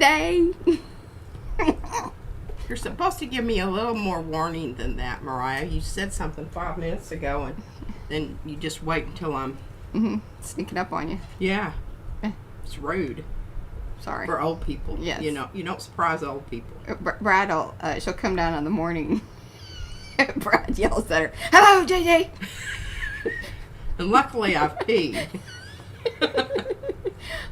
day. You're supposed to give me a little more warning than that, Mariah. You said something 5 minutes ago, and then you just wait until I'm... Sneaking up on you. Yeah. It's rude. Sorry. For old people. Yes. You know, you don't surprise old people. Brad she'll come down in the morning. Brad yells at her, "Hello, JJ." And luckily I've peed.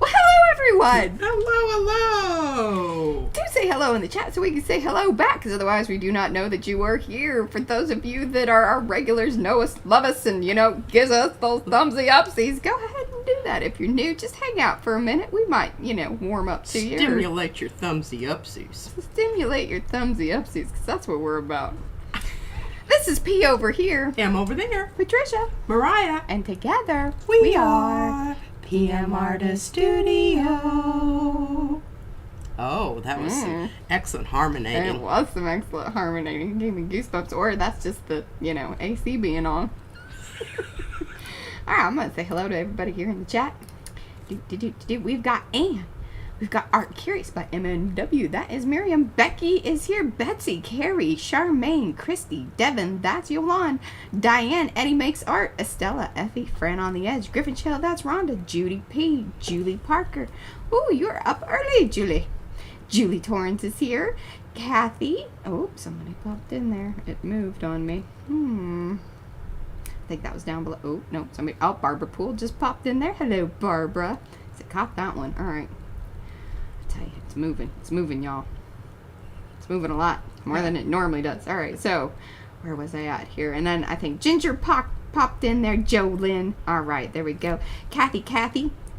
Well, hello, everyone. Hello. Do say hello in the chat so we can say hello back, because otherwise we do not know that you are here. For those of you that are our regulars, know us, love us, and, gives us those thumbsy upsies, go ahead and do that. If you're new, just hang out for a minute. We might, warm up to you. Stimulate your thumbsy upsies. Stimulate your thumbsy upsies, because that's what we're about. This is P over here. M over there. Patricia. Mariah. And together, we are PM Artist Studio. Oh, that was some excellent harmonating. It was some excellent harmonating. It gave me goosebumps. Or that's just the, AC being on. Alright, I'm going to say hello to everybody here in the chat. We've got Anne. We've got Art Curious by MNW. That is Miriam. Becky is here. Betsy, Carrie, Charmaine, Christy, Devin, that's Yolande, Diane, Eddie Makes Art, Estella, Effie, Fran on the Edge, Griffin Shell, that's Rhonda, Judy P, Julie Parker. Ooh, you're up early, Julie. Julie Torrance is here. Kathy. Oh, somebody popped in there. It moved on me. I think that was down below. Oh, no, somebody. Oh, Barbara Poole just popped in there. Hello, Barbara. It caught that one. All right. Tell you, it's moving, y'all. It's moving a lot more than it normally does. All right, so where was I at here? And then I think Ginger popped in there. Jolynn. All right, there we go. Kathy,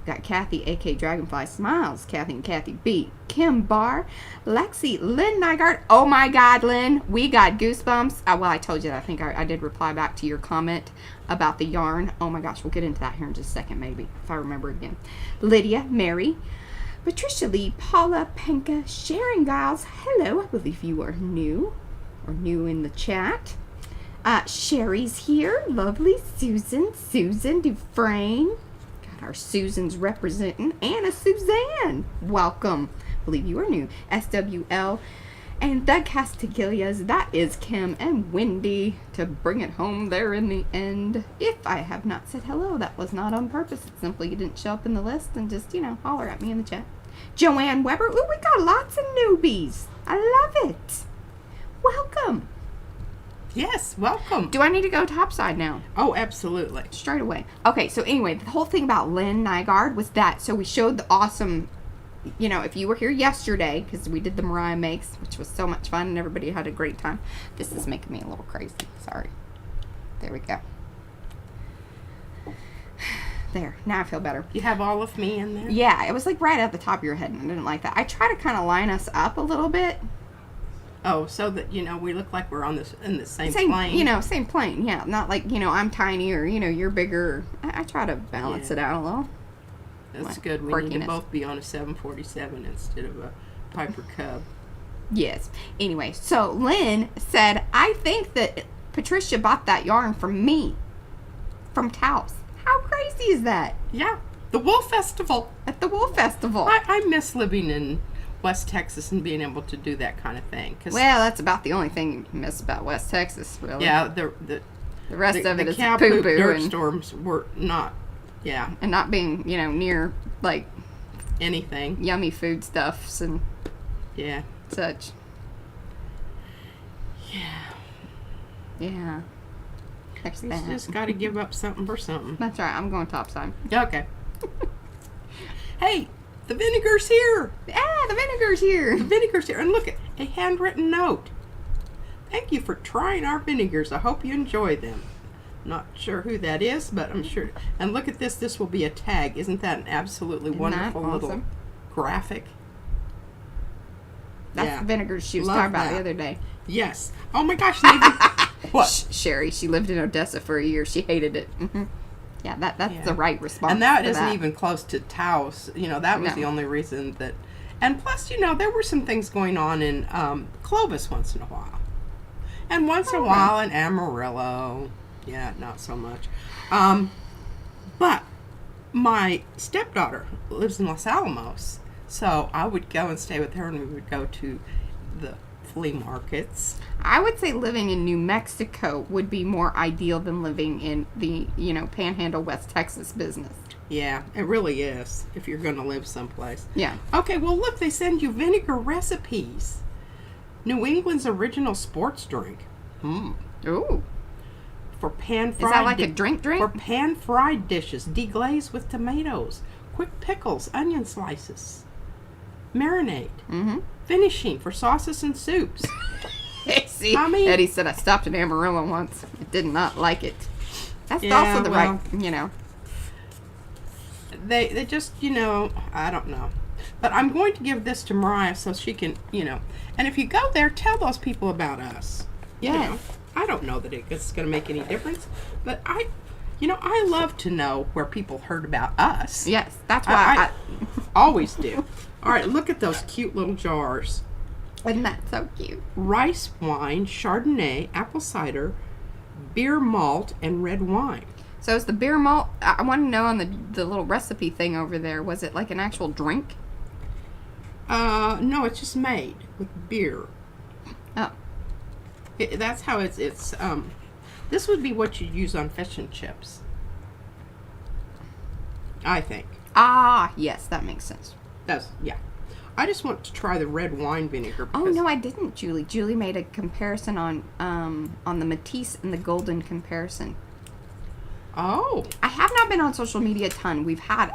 got Kathy, aka Dragonfly Smiles. Kathy and Kathy B. Kim Barr, Lexi, Lynn Nygaard. Oh my God, Lynn, we got goosebumps. Well, I told you that. I think I did reply back to your comment about the yarn. Oh my gosh, we'll get into that here in just a second, maybe if I remember again. Lydia, Mary. Patricia Lee, Paula, Penka, Sharon Giles, hello, I believe you are new, or new in the chat. Sherry's here, lovely Susan Dufresne, got our Susans representing, Anna Suzanne, welcome, I believe you are new, SWL, and the Castiglias, that is Kim and Wendy, to bring it home there in the end. If I have not said hello, that was not on purpose. It's simply you didn't show up in the list and just, holler at me in the chat. Joanne Weber, ooh, we got lots of newbies. I love it. Welcome. Yes, welcome. Do I need to go topside now? Oh, absolutely. Straight away. Okay, so anyway, the whole thing about Lynn Nygaard was that. So we showed the awesome... if you were here yesterday, because we did the Mariah Makes, which was so much fun, and everybody had a great time. This is making me a little crazy. Sorry. There we go. There. Now I feel better. You have all of me in there? Yeah, it was like right at the top of your head, and I didn't like that. I try to kind of line us up a little bit. Oh, so that, we look like we're in the same plane. Same plane, yeah. Not like, I'm tiny or, you're bigger. I try to balance it out a little. That's good. We need to both be on a 747 instead of a Piper Cub. Yes. Anyway, so Lynn said, I think that Patricia bought that yarn from me. From Taos. How crazy is that? Yeah. The Wool Festival. At the Wool Festival. I miss living in West Texas and being able to do that kind of thing. Well, that's about the only thing you miss about West Texas, really. Yeah. The rest of it is poo-poo dirt and storms were not... Yeah. And not being, near, like... anything. Yummy food stuffs and... Yeah. Such. Yeah. Yeah. You just got to give up something for something. That's right. I'm going topside. Okay. Hey, the Vinegar's here. Ah, the Vinegar's here. The Vinegar's here. And look at a handwritten note. Thank you for trying our Vinegars. I hope you enjoy them. Not sure who that is, but I'm sure. And look at this. This will be a tag. Isn't that an absolutely wonderful little graphic? That's the Vinegar she was talking about the other day. Yes. Oh my gosh. What? Sherry. She lived in Odessa for a year. She hated it. Mm-hmm. Yeah, that's the right response. And that isn't even close to Taos. That was the only reason that. And plus, there were some things going on in Clovis once in a while. And once in a while in Amarillo. Yeah, not so much. But my stepdaughter lives in Los Alamos. So I would go and stay with her, and we would go to the flea markets. I would say living in New Mexico would be more ideal than living in the, Panhandle, West Texas business. Yeah, it really is, if you're going to live someplace. Yeah. Okay, well, look, they send you vinegar recipes. New England's original sports drink. Ooh. For pan-fried... Is that like a drink? For pan-fried dishes, deglaze with tomatoes, quick pickles, onion slices, marinade, finishing for sauces and soups. See, Eddie said I stopped at Amarillo once. I did not like it. That's also the right, They just, I don't know. But I'm going to give this to Mariah so she can, And if you go there, tell those people about us. Yeah. I don't know that it's going to make any difference. But I love to know where people heard about us. Yes, that's why I always do. All right, look at those cute little jars. Isn't that so cute? Rice wine, Chardonnay, apple cider, beer malt, and red wine. So is the beer malt, I want to know on the little recipe thing over there, was it like an actual drink? No, it's just made with beer. Oh. That's how it's this would be what you'd use on fish and chips. I think. Ah, yes, that makes sense. Yeah. I just want to try the red wine vinegar. Oh, no, I didn't, Julie. Julie made a comparison on the Matisse and the Golden comparison. Oh. I have not been on social media a ton. We've had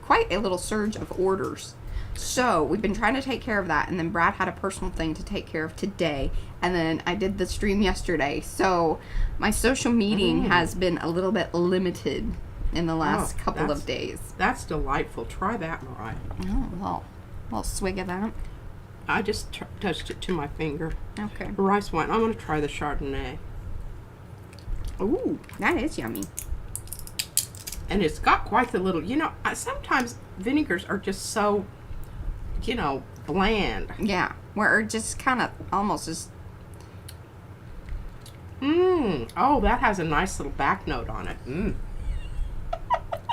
quite a little surge of orders. So we've been trying to take care of that. And then Brad had a personal thing to take care of today. And then I did the stream yesterday. So my social meeting has been a little bit limited in the last couple of days. That's delightful. Try that, Mariah. Oh, well. A little swig of that. I just touched it to my finger. Okay. Rice wine. I'm going to try the Chardonnay. Ooh, that is yummy. And it's got quite the little, sometimes vinegars are just so, bland. Yeah, where it just kind of almost just... Oh, that has a nice little back note on it.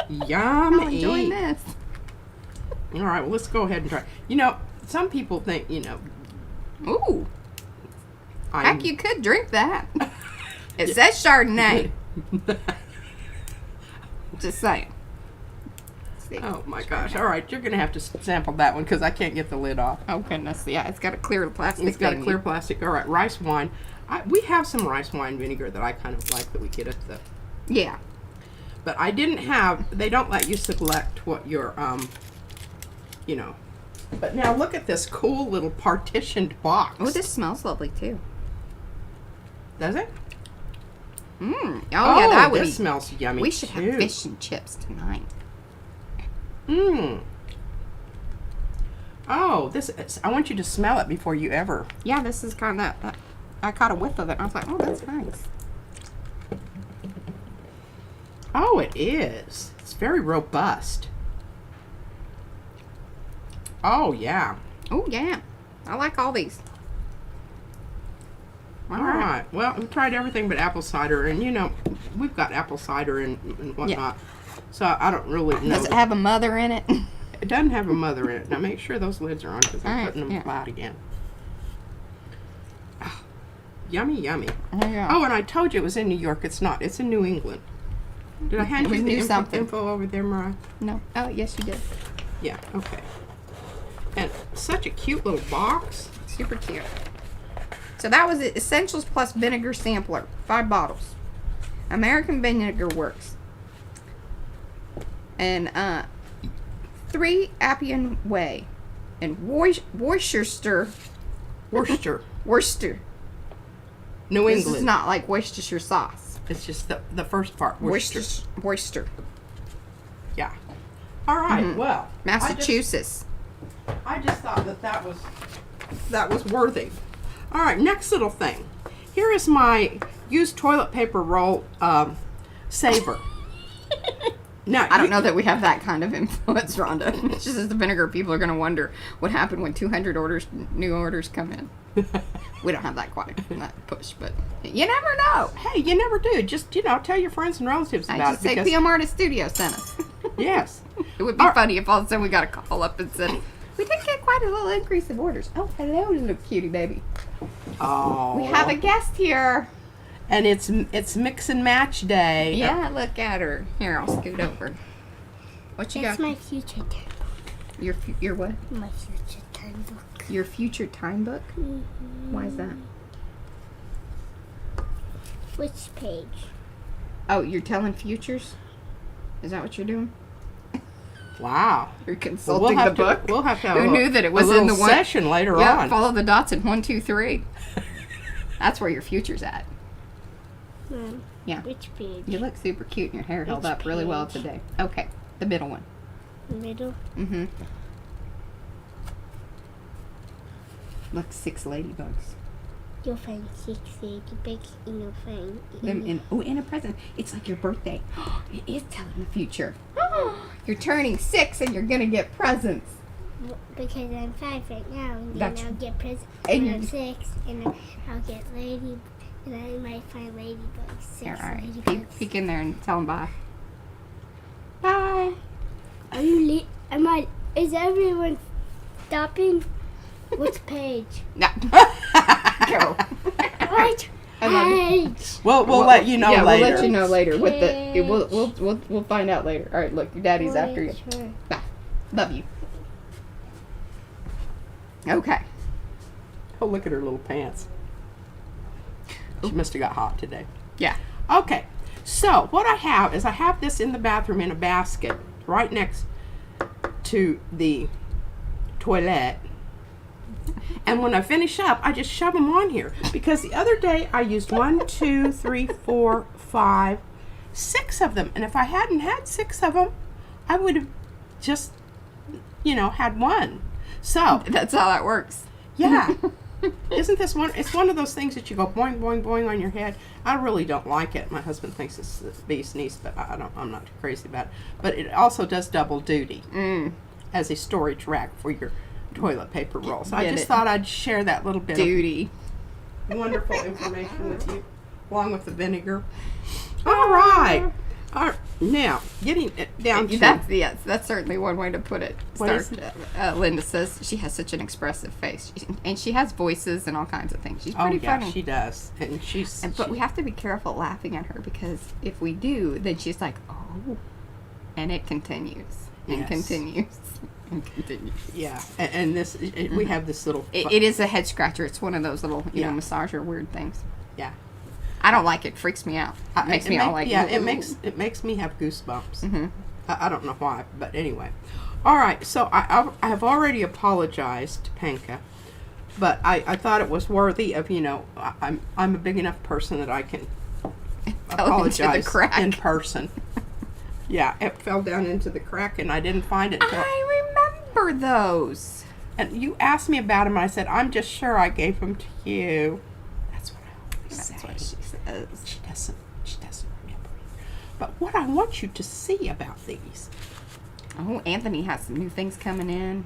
Yummy. I'm enjoying this. All right, well, let's go ahead and try. Some people think, Ooh. Heck, you could drink that. It says Chardonnay. Just saying. See. Oh, my gosh. All right, you're going to have to sample that one because I can't get the lid off. Oh, goodness. Yeah, it's got a clear plastic. It's got a clear plastic. All right, rice wine. We have some rice wine vinegar that I kind of like that we get at the... Yeah. But I didn't have... They don't let you select what your... But now look at this cool little partitioned box. Oh, this smells lovely too. Does it? Oh yeah, that would this smells yummy. We should have fish and chips tonight. Oh, I want you to smell it before you ever. Yeah, this is kind of that. I caught a whiff of it. And I was like, oh, that's nice. Oh, it is. It's very robust. Oh, yeah. Oh, yeah. I like all these. All right. Well, I've tried everything but apple cider. And, we've got apple cider and whatnot. Yeah. So I don't really know. Does it have a mother in it? It doesn't have a mother in it. Now, make sure those lids are on because I'm putting them flat again. Oh, yummy, yummy. Oh, and I told you it was in New York. It's not. It's in New England. Did I hand you the info over there, Mariah? No. Oh, yes, you did. Yeah, okay. And such a cute little box. Super cute. So that was it. Essentials plus vinegar sampler. 5 bottles. American Vinegar Works. And 3 Appian Way. And Worcester. Worcester. New England. This is not like Worcestershire sauce. It's just the first part. Worcester. Yeah. All right. Well, Massachusetts. I just thought that was worthy. All right. Next little thing. Here is my used toilet paper roll saver. Now, I don't know that we have that kind of influence, Rhonda. It's just as the vinegar people are going to wonder what happened when 200 new orders come in. We don't have that quite that push, but you never know. Hey, you never do. Just tell your friends and relatives about just it. Say PM Artist Studio sent us. Yes. It would be funny if all of a sudden we got a call up and said, We did get quite a little increase in orders. Oh, hello, little cutie baby. Oh. We have a guest here. And it's mix and match day. Yeah, look at her. Here, I'll scoot over. What you That's got? my future time book. Your what? My future time book. Your future time book? Why is that? Which page? Oh, you're telling futures? Is that what you're doing? Wow. You're Well, consulting the book? We'll have to have Who knew that it was a in little the one session later Yeah, on. follow the dots in 1, 2, 3. That's where your future's at. Yeah. Which page? You look super cute and your hair held Which up really well page? today. Okay, the middle one. Middle. Mm-hmm. Look, 6 ladybugs. You'll find 6 ladybugs and you'll find Them in a present. It's like your birthday. It is telling the future. You're turning 6 and you're gonna get presents. because I'm 5 right now, and then That's- I'll get presents and when you- I'm 6, and then I'll get lady, and I might find ladybugs. 6 All right, ladybugs. peek in there and tell them bye. Bye. Are you late? Is everyone stopping? Which page? No. Go. What I love you. page? We'll let you know yeah, later. we'll let you know later. With the Okay. we'll find out later. All right, look, your daddy's after you. Which one? Bye. Love you. Okay. Oh, look at her little pants. She must have got hot today. Yeah. Okay, so what I have is I have this in the bathroom in a basket right next to the toilet. And when I finish up, I just shove them on here. Because the other day I used 1, 2, 3, 4, 5, 6 of them. And if I hadn't had 6 of them, I would have just, had one. So, That's how that works. yeah. Isn't this one? It's one of those things that you go boing, boing, boing on your head. I really don't like it. My husband thinks it's the bee's knees, but I'm not too crazy about it. But it also does double duty as a storage rack for your toilet paper rolls. I Get just it. thought I'd share that little bit Duty. of wonderful information with you, along with the vinegar. All right. Now, getting it down to... That's certainly one way to put it. What is Linda says she has such an expressive face, and she has voices and all kinds of things. She's Oh, pretty yeah, funny. she does. And she's... But we have to be careful laughing at her, because if we do, then she's like, oh, and it continues and Yes. continues and continues. Yeah, and this... we have this little... It is a head scratcher. It's one of those little, Yeah. massager weird things. Yeah. I don't like it. It freaks me out. It makes me all like... Yeah, "Ooh." it makes me have goosebumps. Mhm. I don't know why, but anyway. All right, so I have already apologized to Panka, but I thought it was worthy of, I'm a big enough person that I can Fell into the apologize crack. in person. Yeah, it fell down into the crack, and I didn't find it until... I remember those. And you asked me about them, and I said, I'm just sure I gave them to you. That's what I always say. That's what she says. She doesn't remember. But what I want you to see about these, Oh, Anthony has some new things coming in.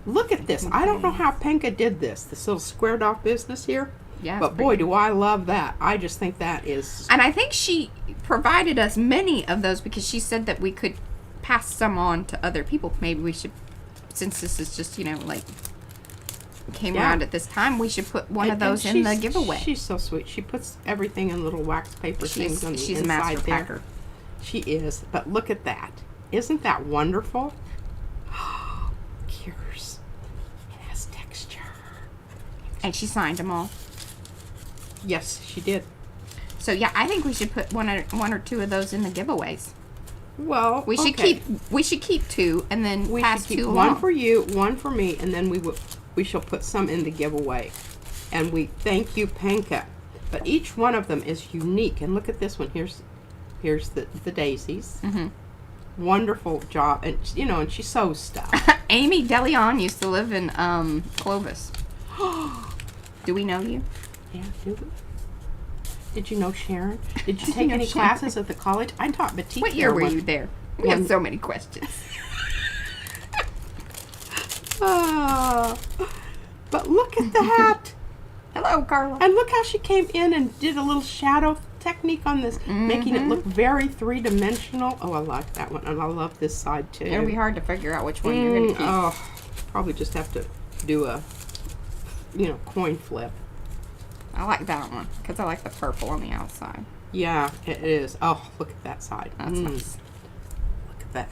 look at this. I don't know how Penka did this little squared off business here. Yeah, But boy, do I love that. I just think that is... And I think she provided us many of those because she said that we could pass some on to other people. Maybe we should, since this is just, came Yeah. around at this time, we should put one of and those in the she's- giveaway. She's so sweet. She puts everything in little wax paper things on the She's a inside master there. packer. She is. But look at that. Isn't that wonderful? Cures. It has texture. And she signed them all. Yes, she did. So yeah, I think we should put one or two of those in the giveaways. Well, We should okay. keep 2 and then We pass should keep 2 one along. for you, one for me, and then we shall put some in the giveaway. And we thank you, Panka. But each one of them is unique. And look at this one. Here's the daisies. Mm-hmm. Wonderful job, and and she sews stuff. Amy DeLeon used to live in Clovis. Do we know you? Yeah, do we? Did you know Sharon? Did you Did take you know any Sharon? classes at the college? I taught batik. What year there were one- you there? We have so many questions. Ah, but look at that. Hello, Carla. And look how she came in and did a little shadow technique on this, making it look very three-dimensional. Oh, I like that one. And I love this side, too. It'll be hard to figure out which one you're going to keep. Oh, probably just have to do a, coin flip. I like that one because I like the purple on the outside. Yeah, it is. Oh, look at that side. That's nice. Look at that.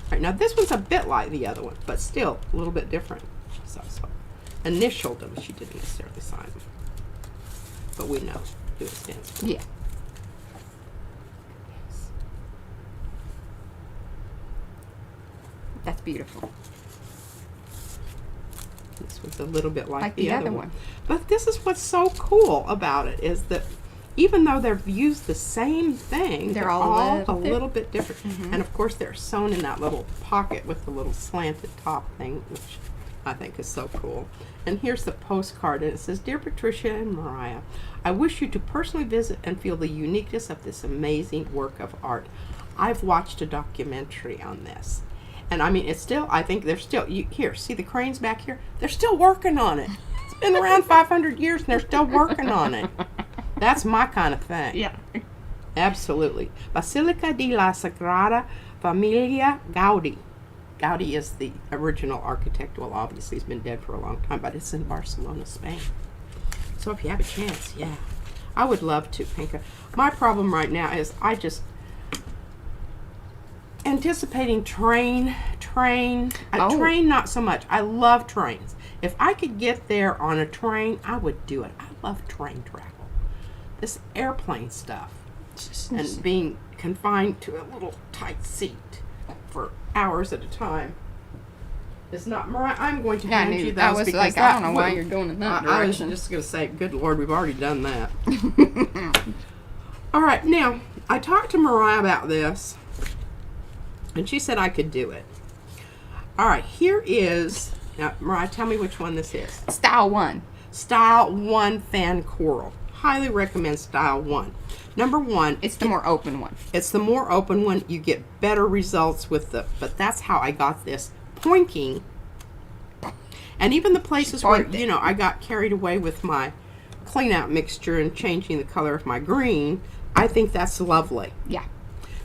All right, now this one's a bit like the other one, but still a little bit different. So initialed them. She didn't necessarily sign them, but we know who it stands for. Yeah. That's beautiful. This one's a little bit like the other one. But this is what's so cool about it, is that even though they've used the same thing, they're all a little bit different. Mm-hmm. And of course they're sewn in that little pocket with the little slanted top thing, which I think is so cool. And here's the postcard, and it says, "Dear Patricia and Mariah, I wish you to personally visit and feel the uniqueness of this amazing work of art. I've watched a documentary on this. And I mean, it's still, I think they're still, here, see the cranes back here? They're still working on it. It's been around 500 years and they're still working on it. That's my kind of thing." Yeah. Absolutely. Basilica de la Sagrada Familia Gaudi. Gaudi is the original architect. Well, obviously he's been dead for a long time, but it's in Barcelona, Spain. So if you have a chance, yeah. I would love to, Pinka. My problem right now is I just anticipating train, train not so much. I love trains. If I could get there on a train, I would do it. I love train travel. This airplane stuff and being confined to a little tight seat for hours at a time is not. Mariah, I'm going to hand you those. I was like, I don't know why you're going in that direction. I was just going to say, good Lord, we've already done that. All right, now, I talked to Mariah about this, and she said I could do it. All right, here is, now, Mariah, tell me which one this is. Style 1. Style 1 Fan Coral. Highly recommend Style 1. Number 1. It's the more open one. It's the more open one. You get better results with the, but that's how I got this pointing. And even the places where, I got carried away with my clean out mixture and changing the color of my green, I think that's lovely. Yeah.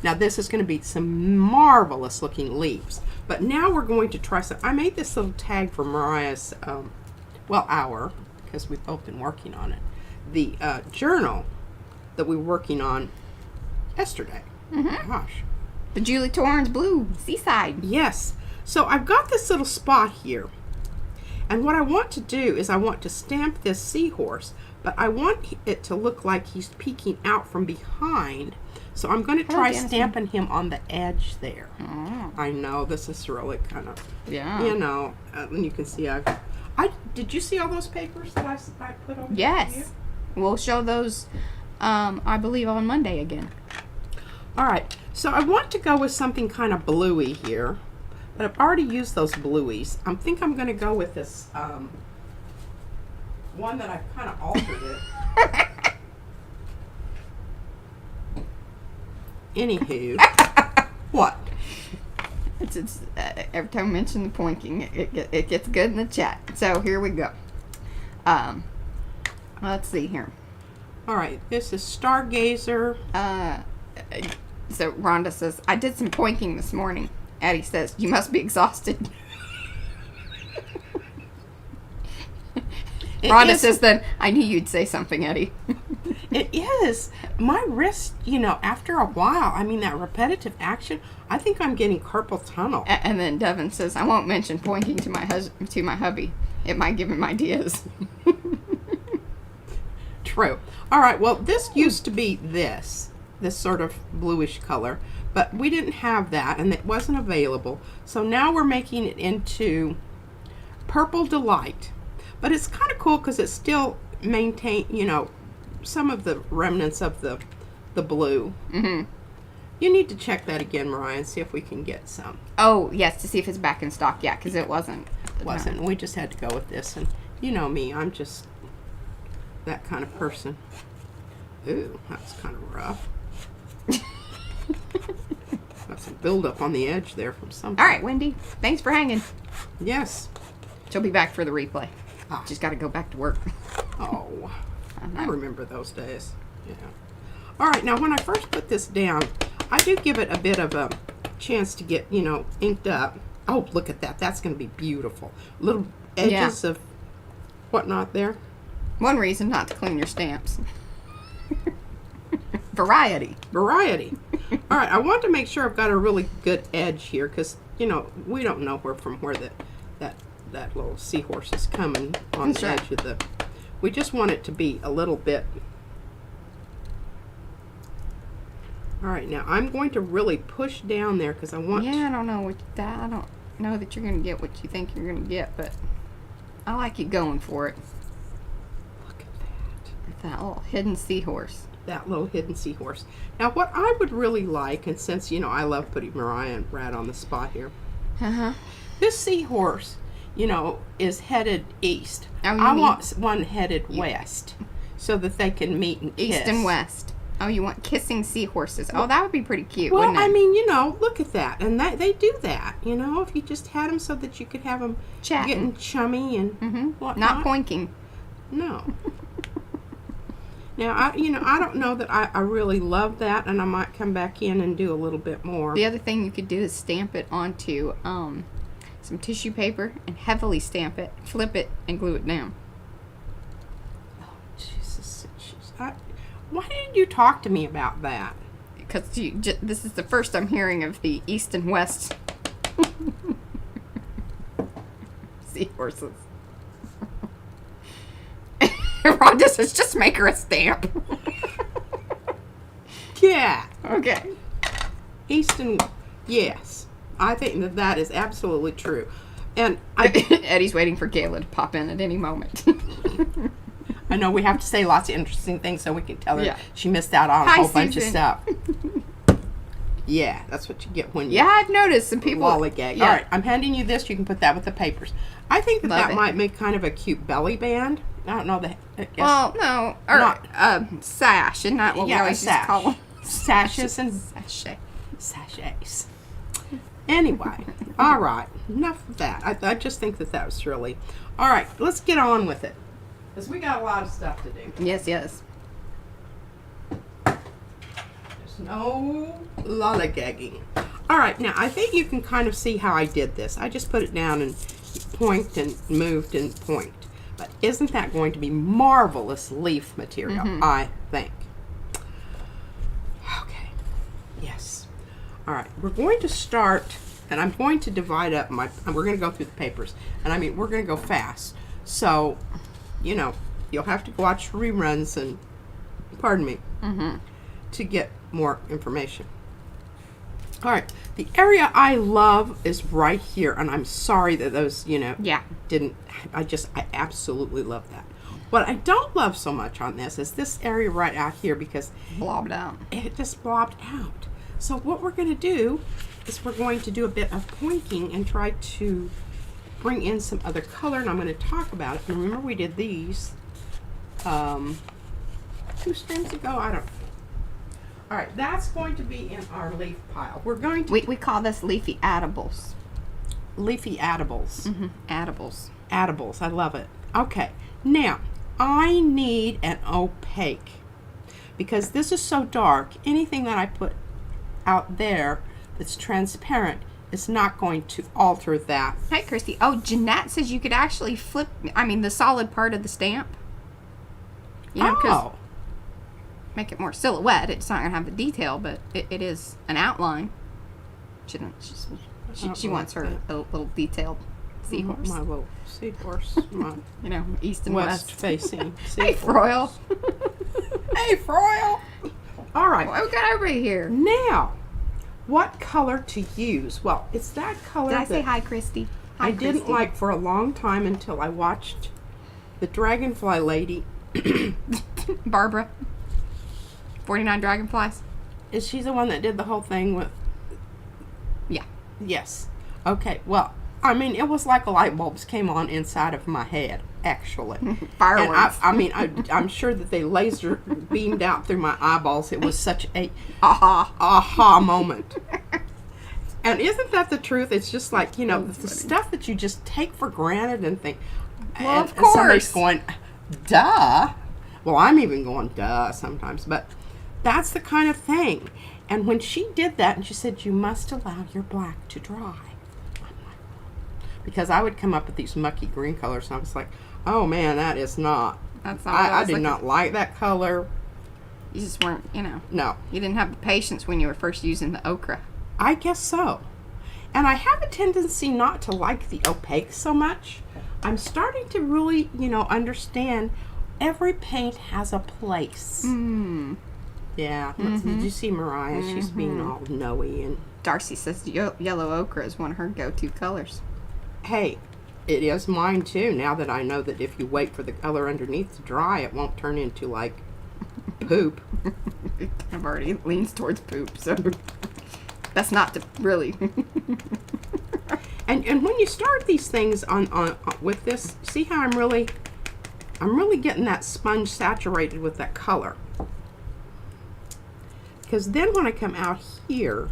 Now this is going to be some marvelous looking leaves. But now we're going to try some. I made this little tag for Mariah's, hour, because we've both been working on it. The journal that we were working on yesterday. Mm-hmm. Gosh. The Julie Torrance Blue Seaside. Yes. So I've got this little spot here. And what I want to do is I want to stamp this seahorse, but I want it to look like he's peeking out from behind. So I'm going to try stamping him on the edge there. Oh. I know, this is really kind of, yeah. And you can see did you see all those papers that I put over? Yes. We'll show those, I believe, on Monday again. All right. So I want to go with something kind of bluey here. But I've already used those blueies. I think I'm going to go with this one that I've kind of altered it. Anywho. What? It's every time I mention the pointing, it gets good in the chat. So here we go. Let's see here. All right. This is Stargazer. So Rhonda says, I did some pointing this morning. Addie says, you must be exhausted. Rhonda says, then I knew you'd say something, Eddie. It is. My wrist, after a while, that repetitive action, I think I'm getting carpal tunnel. And then Devin says, I won't mention pointing to my hubby. It might give him ideas. True. All right, well, this used to be this sort of bluish color, but we didn't have that, and it wasn't available. So now we're making it into Purple Delight. But it's kind of cool because it still maintains, some of the remnants of the blue. Mm-hmm. You need to check that again, Mariah, and see if we can get some. Oh, yes, to see if it's back in stock. Yeah, because it wasn't. Wasn't. We just had to go with this. And you know me, I'm just that kind of person. Ooh, that's kind of rough. Got some buildup on the edge there from something. All right, Wendy. Thanks for hanging. Yes. She'll be back for the replay. Ah. She's got to go back to work. Oh, I remember those days. Yeah. All right, now when I first put this down, I do give it a bit of a chance to get, inked up. Oh, look at that. That's going to be beautiful. Little edges of whatnot there. One reason not to clean your stamps. Variety. Variety. All right, I want to make sure I've got a really good edge here because, you know, we don't know where that little seahorse is coming on the edge of the... We just want it to be a little bit... All right, now I'm going to really push down there because I want... Yeah, I don't know I don't know that you're going to get what you think you're going to get, but I like you going for it. Look at that. That little hidden seahorse. That little hidden seahorse. Now, what I would really like, and since, you know, I love putting Mariah and Brad on the spot here, this seahorse, you know, is headed east. Oh, I want one headed west so that they can meet and kiss. East and west. Oh, you want kissing seahorses. Oh, that would be pretty cute, Well, wouldn't it? I mean, you know, look at that. And they do that, you know, if you just had them so that you could have them Chatting. getting chummy and whatnot. Not poinking. No. Now, I don't know that I really love that, and I might come back in and do a little bit more. The other thing you could do is stamp it onto some tissue paper and heavily stamp it, flip it, and glue it down. Oh, Jesus. Why didn't you talk to me about that? Because this is the first I'm hearing of the east and west seahorses. Rod just says, just make her a stamp. Yeah. Okay. East and yes. I think that is absolutely true. And Eddie's waiting for Kayla to pop in at any moment. I know we have to say lots of interesting things so we can tell her Yeah. she missed out on a Hi, whole bunch of Susan. stuff. Yeah, that's what you get when you Yeah, I've noticed some people. lollygag. Yeah. All right, I'm handing you this. You can put that with the papers. I think that Love it. might make kind of a cute belly band. I don't know the. I guess. Well, no, or Not- sash, isn't that what we Yeah, a always used to call them? Sashes and Sachet. sachets. Anyway, all right. Enough of that. I just think that was really... All right, let's get on with it. Because we got a lot of stuff to do. Yes, yes. There's no lollygagging. All right, now I think you can kind of see how I did this. I just put it down and point and moved and point. But isn't that going to be marvelous leaf material, I think. Okay. Yes. All right, we're going to start, and I'm going to divide up we're going to go through the papers. And I mean, we're going to go fast. So, you know, you'll have to watch reruns and, pardon me, to get more information. All right, the area I love is right here, and I'm sorry that those, you know, didn't, I absolutely love that. What I don't love so much on this is this area right out here because Blobbed out. it just blobbed out. So what we're going to do is we're going to do a bit of pointing and try to bring in some other color, and I'm going to talk about it. And remember we did these 2 streams ago? I don't know. All right, that's going to be in our leaf pile. We're going to... We call this leafy edibles. Leafy edibles. Edibles. Edibles, I love it. Okay, now, I need an opaque. Because this is so dark, anything that I put out there that's transparent is not going to alter that. Hey, Christy. Oh, Jeanette says you could actually flip, the solid part of the stamp. You know, 'cause make it more silhouette. It's not going to have the detail, but it is an outline. She wants her little detailed seahorse. My little seahorse. My You know, east and west west. facing Hey, seahorse. Froyle. Hey, Froyle. All right. What we got everybody here? Now, what color to use? Well, it's that color Did I that say hi, Christy? Hi, I didn't Christy. like for a long time until I watched the Dragonfly Lady. Barbara. 49 Dragonflies. Is she the one that did the whole thing with... Yeah. Yes. Okay, well, it was like light bulbs came on inside of my head, actually. Fireworks. And I'm sure that they laser beamed out through my eyeballs. It was such a aha moment. And isn't that the truth? It's just like, you know, the stuff that you just take for granted and think... Well, of and somebody's course. going, duh. Well, I'm even going, duh, sometimes. But that's the kind of thing. And when she did that, and she said, you must allow your black to dry. I'm like, because I would come up with these mucky green colors, and I was like, oh man, that is not. That's not what I was did looking- not like that color. You just weren't, No, you didn't have the patience when you were first using the ochre. I guess so. And I have a tendency not to like the opaque so much. I'm starting to really, understand every paint has a place. Yeah. Did you see Mariah? She's being all knowy and. Darcy says yellow ochre is one of her go-to colors. Hey, it is mine too. Now that I know that if you wait for the color underneath to dry, it won't turn into like poop. I've already leans towards poop, so that's not to really. And when you start these things on with this, see how I'm really getting that sponge saturated with that color. Because then when I come out here,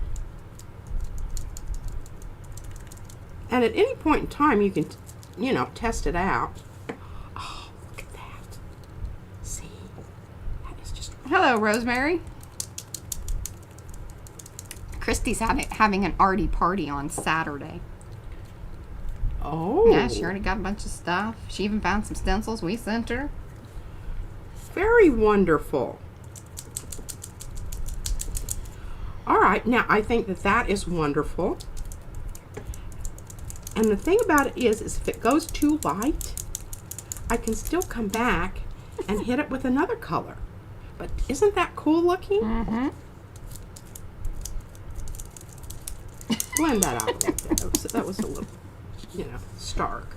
and at any point in time you can, test it out. Oh, look at that. See? That is just... Hello, Rosemary. Christy's having an arty party on Saturday. Oh. Yeah, she already got a bunch of stuff. She even found some stencils we sent her. Very wonderful. All right, now I think that is wonderful. And the thing about it is if it goes too light, I can still come back and hit it with another color. But isn't that cool looking? Mm-hmm. Blend that out a little bit. That was a little, stark.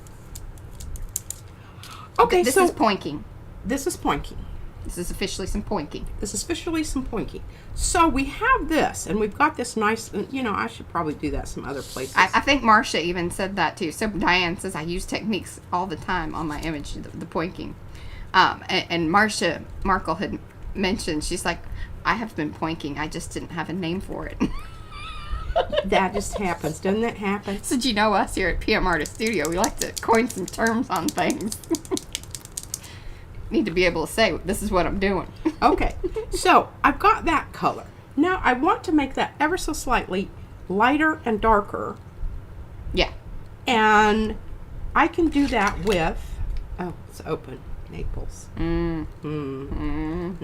Okay, This so is poinking. this is pointing. This is officially some poinking. This is officially some pointing. So we have this, and we've got this nice, I should probably do that some other places. I think Marcia even said that too. So Diane says I use techniques all the time on my image, the pointing. And Marcia Markle had mentioned, she's like, I have been pointing, I just didn't have a name for it. That just happens. Doesn't that happen? So you know us here at PM Artist Studio, we like to coin some terms on things. Need to be able to say, this is what I'm doing. Okay, so I've got that color. Now I want to make that ever so slightly lighter and darker. Yeah. And I can do that with, oh, it's open, Naples. No, I'm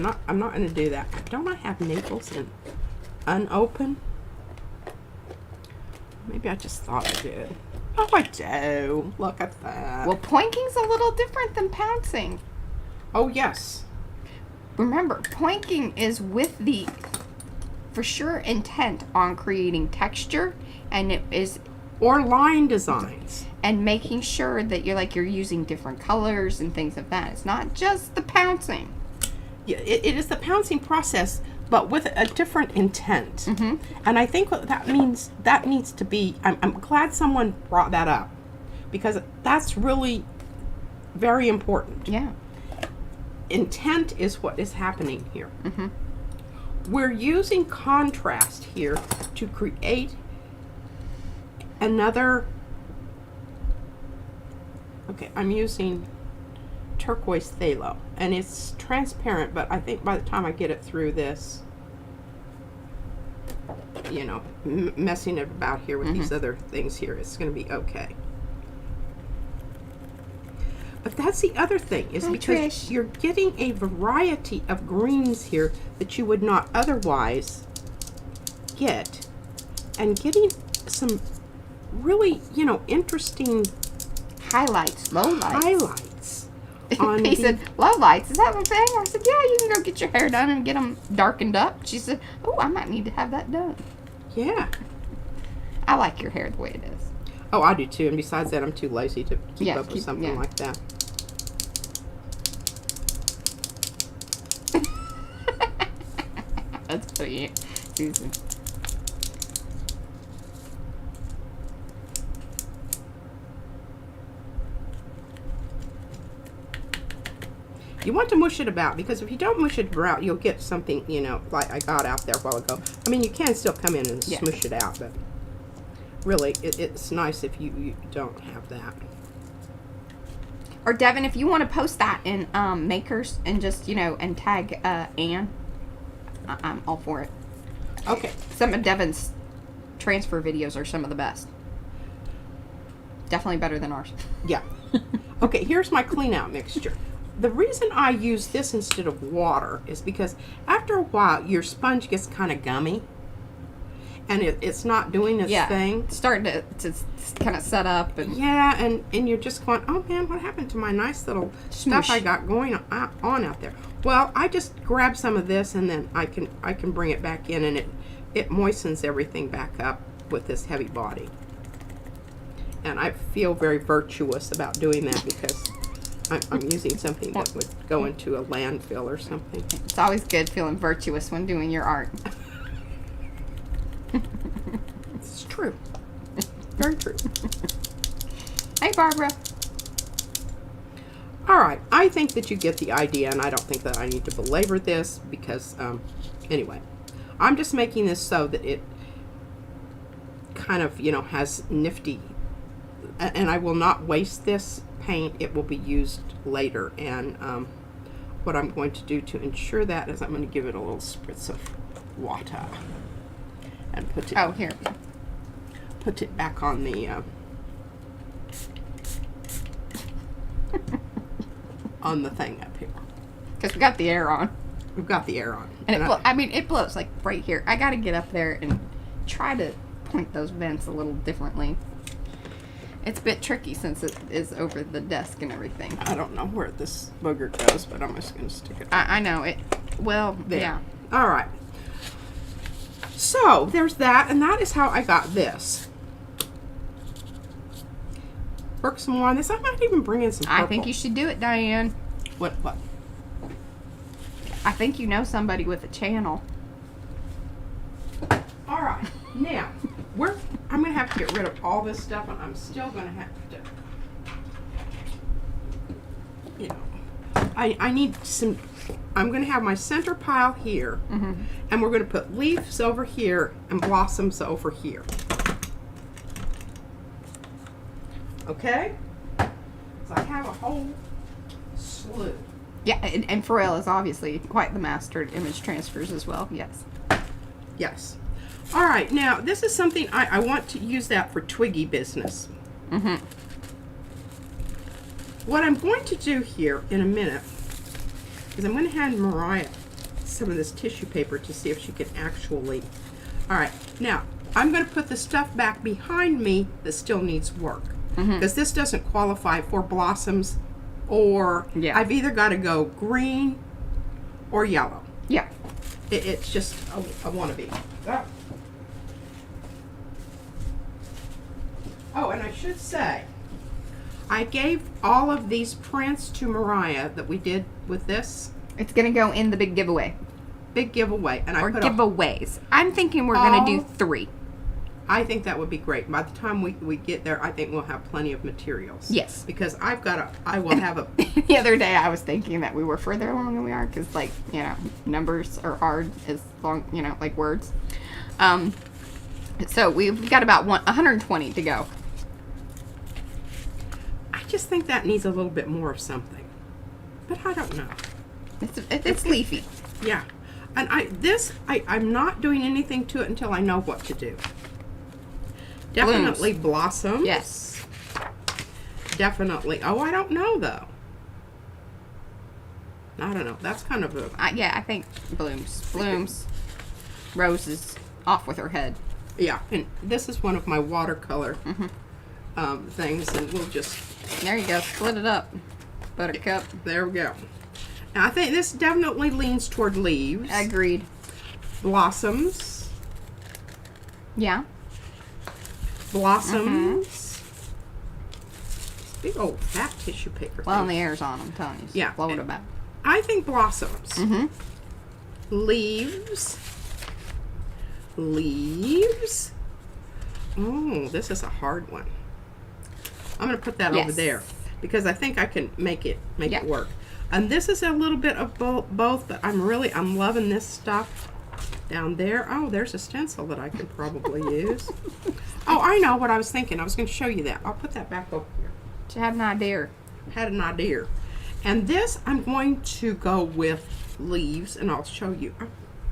not going to do that. Don't I have Naples in unopened? Maybe I just thought I did. Oh, I do. Look at that. Well, poinking's a little different than pouncing. Oh, yes. Remember, pointing is with the, for sure, intent on creating texture, and it is, Or line designs. and making sure that you're using different colors and things of that. It's not just the pouncing. Yeah, it is the pouncing process, but with a different intent. And I think what that means, that needs to be, I'm glad someone brought that up, because that's really very important. Yeah. Intent is what is happening here. We're using contrast here to create another, okay, I'm using turquoise phthalo, and it's transparent, but I think by the time I get it through this, messing it about here with these other things here, it's going to be okay. But that's the other thing, is because Trish. you're getting a variety of greens here that you would not otherwise get, and getting some really, interesting Highlights, lowlights. highlights on He the- said, lowlights, is that what thing? I said, yeah, you can go get your hair done and get them darkened up. She said, oh, I might need to have that done. Yeah. I like your hair the way it is. Oh, I do too. And besides that, I'm too lazy to keep Yeah, up with something yeah. like that. That's funny, Susan. You want to mush it about, because if you don't mush it about, you'll get something, like I got out there a while ago. I mean, you can still come in and Yeah. smush it out, but really, it's nice if you don't have that. Or Devin, if you want to post that in Makers and just, and tag Anne, I'm all for it. Okay. Some of Devin's transfer videos are some of the best. definitely better than ours. Yeah. Okay, here's my clean out mixture. The reason I use this instead of water is because after a while your sponge gets kind of gummy and it's not doing its thing. It's starting to kind of set up. And yeah, and you're just going, oh man, what happened to my nice little stuff I got going on out there? Well, I just grab some of this and then I can bring it back in, and it moistens everything back up with this heavy body. And I feel very virtuous about doing that because I'm using something that would go into a landfill or something. It's always good feeling virtuous when doing your art. It's true. Very true. Hey, Barbara. All right, I think that you get the idea, and I don't think that I need to belabor this because, anyway, I'm just making this so that it kind of, has nifty, and I will not waste this paint. It will be used later, and what I'm going to do to ensure that is I'm going to give it a little spritz of water and put it back on the on the thing up here. Because we got the air on. We've got the air on. And it blows like right here. I got to get up there and try to point those vents a little differently. It's a bit tricky since it is over the desk and everything. I don't know where this booger goes, but I'm just going to stick it. I know it. Well, there. Yeah. All right. So there's that, and that is how I got this. Work some more on this. I might even bring in some purple. I think you should do it, Diane. What? I think you know somebody with a channel. All right. Now, I'm going to have to get rid of all this stuff, and I'm still going to have to, I need some, I'm going to have my center pile here, and we're going to put leaves over here and blossoms over here. Okay? So I have a whole slew. Yeah, and Pharrell is obviously quite the master at image transfers as well. Yes. Yes. All right, now this is something I want to use that for Twiggy business. What I'm going to do here in a minute is I'm going to hand Mariah some of this tissue paper to see if she can actually. All right, now I'm going to put the stuff back behind me that still needs work because this doesn't qualify for blossoms, or I've either got to go green or yellow. Yeah. It's just a wannabe. Oh, and I should say, I gave all of these prints to Mariah that we did with this. It's going to go in the big giveaway. Big giveaway. And or giveaways. I'm thinking we're going to do 3. I think that would be great. By the time we get there, I think we'll have plenty of materials. Yes. Because I will have a... The other day I was thinking that we were further along than we are because, numbers are hard as long, like words. So we've got about 120 to go. I just think that needs a little bit more of something. But I don't know. It's leafy. Yeah. And I'm not doing anything to it until I know what to do. Definitely blossoms. Yes. Definitely. Oh, I don't know though. I don't know. That's kind of a... I think blooms, roses, off with her head. Yeah, and this is one of my watercolor things, and we'll just... There you go. Split it up. Buttercup. There we go. Now, I think this definitely leans toward leaves. Agreed. Blossoms. Yeah. Blossoms. Big old fat tissue paper. Well, thing. and the air's on, I'm telling you. So Yeah. blow it about. I think blossoms. Leaves. Leaves. Oh, this is a hard one. I'm going to put that over there because I think I can make it work. And this is a little bit of both, but I'm loving this stuff down there. Oh, there's a stencil that I could probably use. Oh, I know what I was thinking. I was going to show you that. I'll put that back over here. She had an idea. Had an idea. And this, I'm going to go with leaves, and I'll show you. Oh,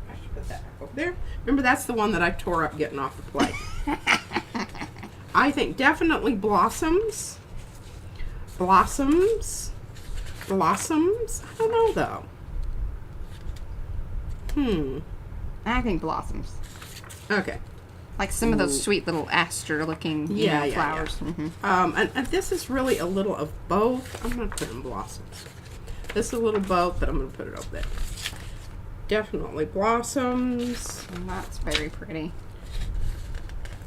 I should put that back over there. Remember, that's the one that I tore up getting off the plate. I think definitely blossoms. Blossoms. Blossoms. I don't know though. I think blossoms. Okay. Like some of those sweet little aster-looking flowers. And this is really a little of both. I'm going to put in blossoms. This is a little both, but I'm going to put it over there. Definitely blossoms. And that's very pretty.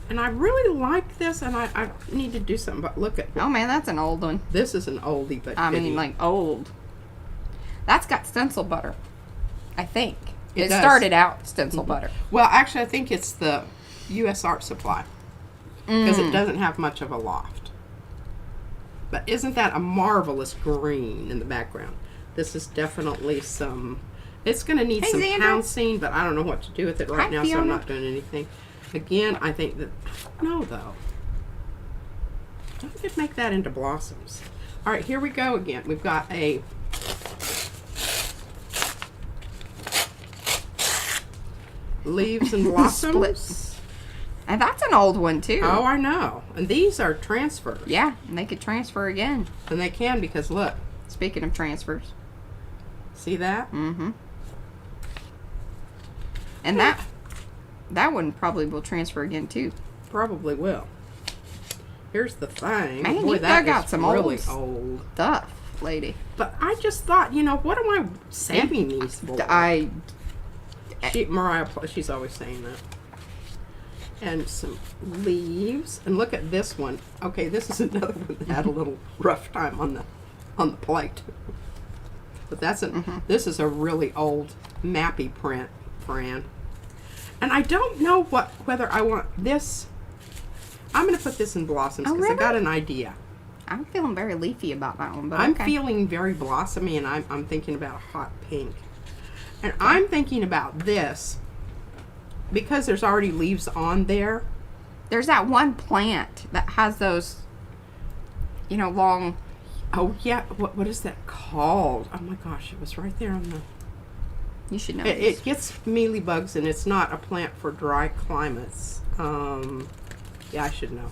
And I really like this, and I need to do something. But look at. Oh man, that's an old one. This is an oldie, but I mean, goodie. like old. That's got stencil butter, I think. It does. started out stencil butter. Well, actually, I think it's the U.S. Art Supply because it doesn't have much of a loft. But isn't that a marvelous green in the background? This is definitely some. It's going to need some Xander. pouncing, but I don't know what to do with it right Hi, now, so I'm Fiona. not doing anything. Again, I think that. No, though. I could make that into blossoms. All right, here we go again. We've got a. Leaves and blossoms. Splits. And that's an old one too. Oh, I know. And these are transfers. Yeah, and they could transfer again. And they can because look. Speaking of transfers. See that? Mm-hmm. And that one probably will transfer again too. Probably will. Here's the thing. Man, boy, you that dug out is some really old old. Stuff, lady. But I just thought, what am I saving these for? Mariah, she's always saying that. And some leaves. And look at this one. Okay, this is another one that had a little rough time on the plate. But this is a really old mappy print, Fran. And I don't know whether I want this. I'm going to put this in blossoms because I got an idea. I'm feeling very leafy about that one, but I'm okay. feeling very blossomy, and I'm thinking about a hot pink. And I'm thinking about this because there's already leaves on there. There's that one plant that has those, long. Oh yeah, what is that called? Oh my gosh, it was right there on the. You should know. It gets mealybugs, and it's not a plant for dry climates. Yeah, I should know.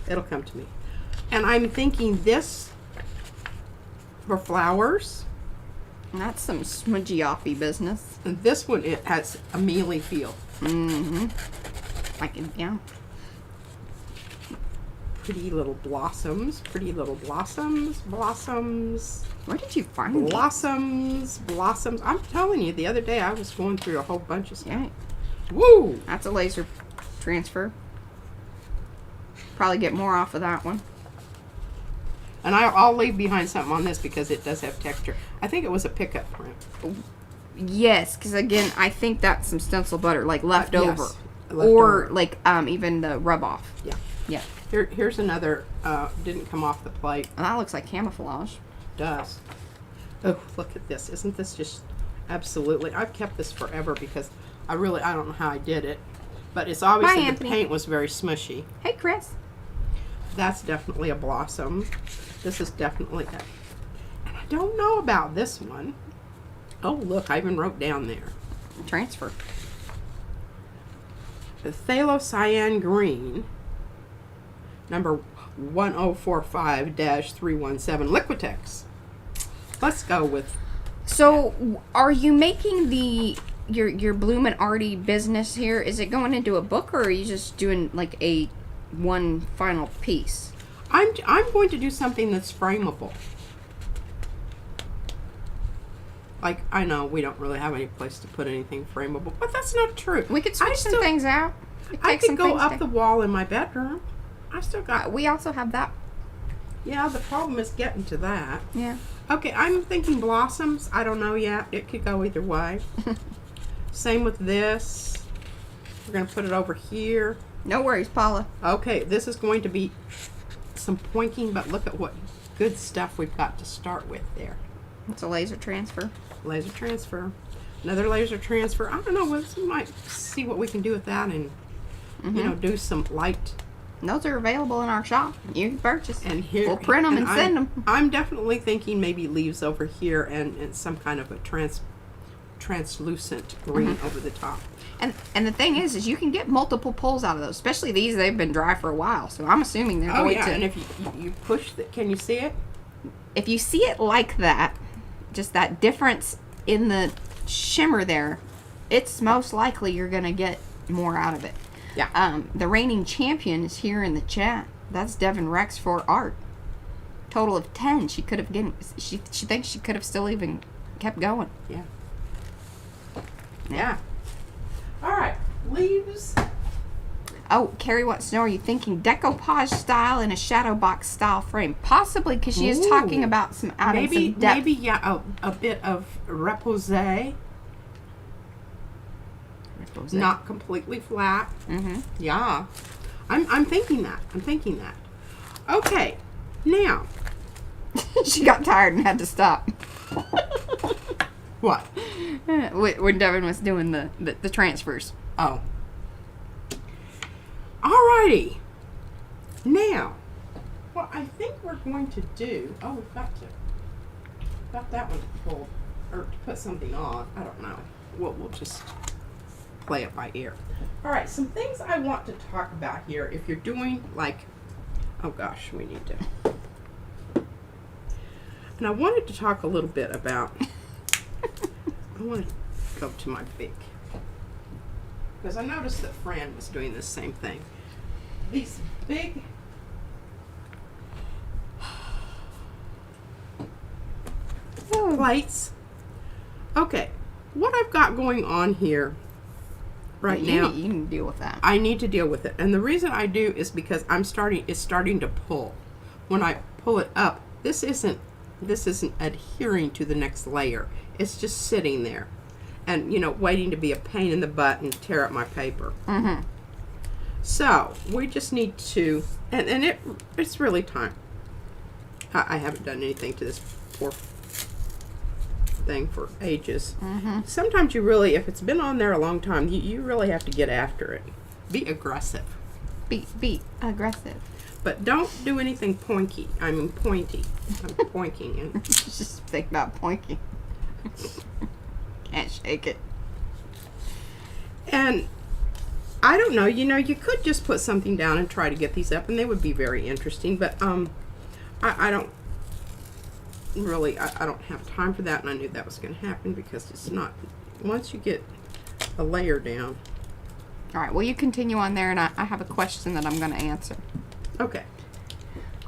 It'll come to me. And I'm thinking this for flowers. And that's some smudgy offy business. And this one, it has a mealy feel. Mm-hmm. Yeah. Pretty little blossoms. Pretty little blossoms. Blossoms. Where did you find these? Blossoms. Blossoms. I'm telling you, the other day I was going through a whole bunch of stuff. Yeah. Woo! That's a laser transfer. Probably get more off of that one. And I'll leave behind something on this because it does have texture. I think it was a pickup print. Yes, because again, I think that's some stencil butter, like left over. Yes, Or like even the rub off. Yeah. Yeah. Here's another, didn't come off the plate. Well, that looks like camouflage. Does. Oh, look at this. Isn't this just absolutely... I've kept this forever because I don't know how I did it. But it's obviously the Anthony. paint was very smushy. Hey, Chris. That's definitely a blossom. This is definitely... And I don't know about this one. Oh, look, I even wrote down there. Transfer. The Phthalo Cyan Green, number 1045-317, Liquitex. Let's go with... So, are you making your Bloom and Artie business here? Is it going into a book, or are you just doing like a one final piece? I'm going to do something that's frameable. Like, I know we don't really have any place to put anything frameable, but that's not true. We could switch some things out. I could go up the wall in my bedroom. I still got... We also have that. Yeah, the problem is getting to that. Yeah. Okay, I'm thinking blossoms. I don't know yet. It could go either way. Same with this. We're going to put it over here. No worries, Paula. Okay, this is going to be some pointing, but look at what good stuff we've got to start with there. It's a laser transfer. Laser transfer. Another laser transfer. I don't know. We might see what we can do with that and, do some light. And those are available in our shop. You can purchase. And here, we'll print them and send them. I'm definitely thinking maybe leaves over here and some kind of a translucent green over the top. And the thing is you can get multiple pulls out of those, especially these. They've been dry for a while, so I'm assuming they're Oh going yeah, to. and if you push the, can you see it? If you see it like that, just that difference in the shimmer there, it's most likely you're gonna get more out of it. Yeah. The reigning champion is here in the chat. That's Devin Rex for art. Total of 10. She could have given. She thinks she could have still even kept going. Yeah. Yeah. All right. Leaves. Oh, Carrie wants to know, are you thinking decoupage style in a shadow box style frame? Possibly, because she is talking Ooh. about adding Maybe some depth. maybe yeah, a bit of repose. Not completely flat. Mm-hmm. Yeah. I'm thinking that. Okay. Now. She got tired and had to stop. What? When Devin was doing the transfers. Oh. Alrighty. Now, what I think we're going to do. Oh, we've got that one to pull or to put something on. I don't know. We'll just play it by ear. All right. Some things I want to talk about here. If you're doing like, oh gosh, we need to. And I wanted to talk a little bit about. I want to go to my big. Because I noticed that Fran was doing the same thing. These big plates. Okay, what I've got going on here right now, you can deal with that. I need to deal with it. And the reason I do is because it's starting to pull. When I pull it up, this isn't adhering to the next layer. It's just sitting there. And, waiting to be a pain in the butt and tear up my paper. Mm-hmm. So, we just need to, and it's really time. I haven't done anything to this poor thing for ages. Mm-hmm. Sometimes you really, if it's been on there a long time, you really have to get after it. Be aggressive. Be aggressive. But don't do anything pointy. I mean pointy. I'm pointing. And Just think about pointing. Can't shake it. And I don't know, you could just put something down and try to get these up, and they would be very interesting, but I don't really, I don't have time for that, and I knew that was going to happen because it's not, once you get a layer down. All right, well, you continue on there, and I have a question that I'm going to answer. Okay.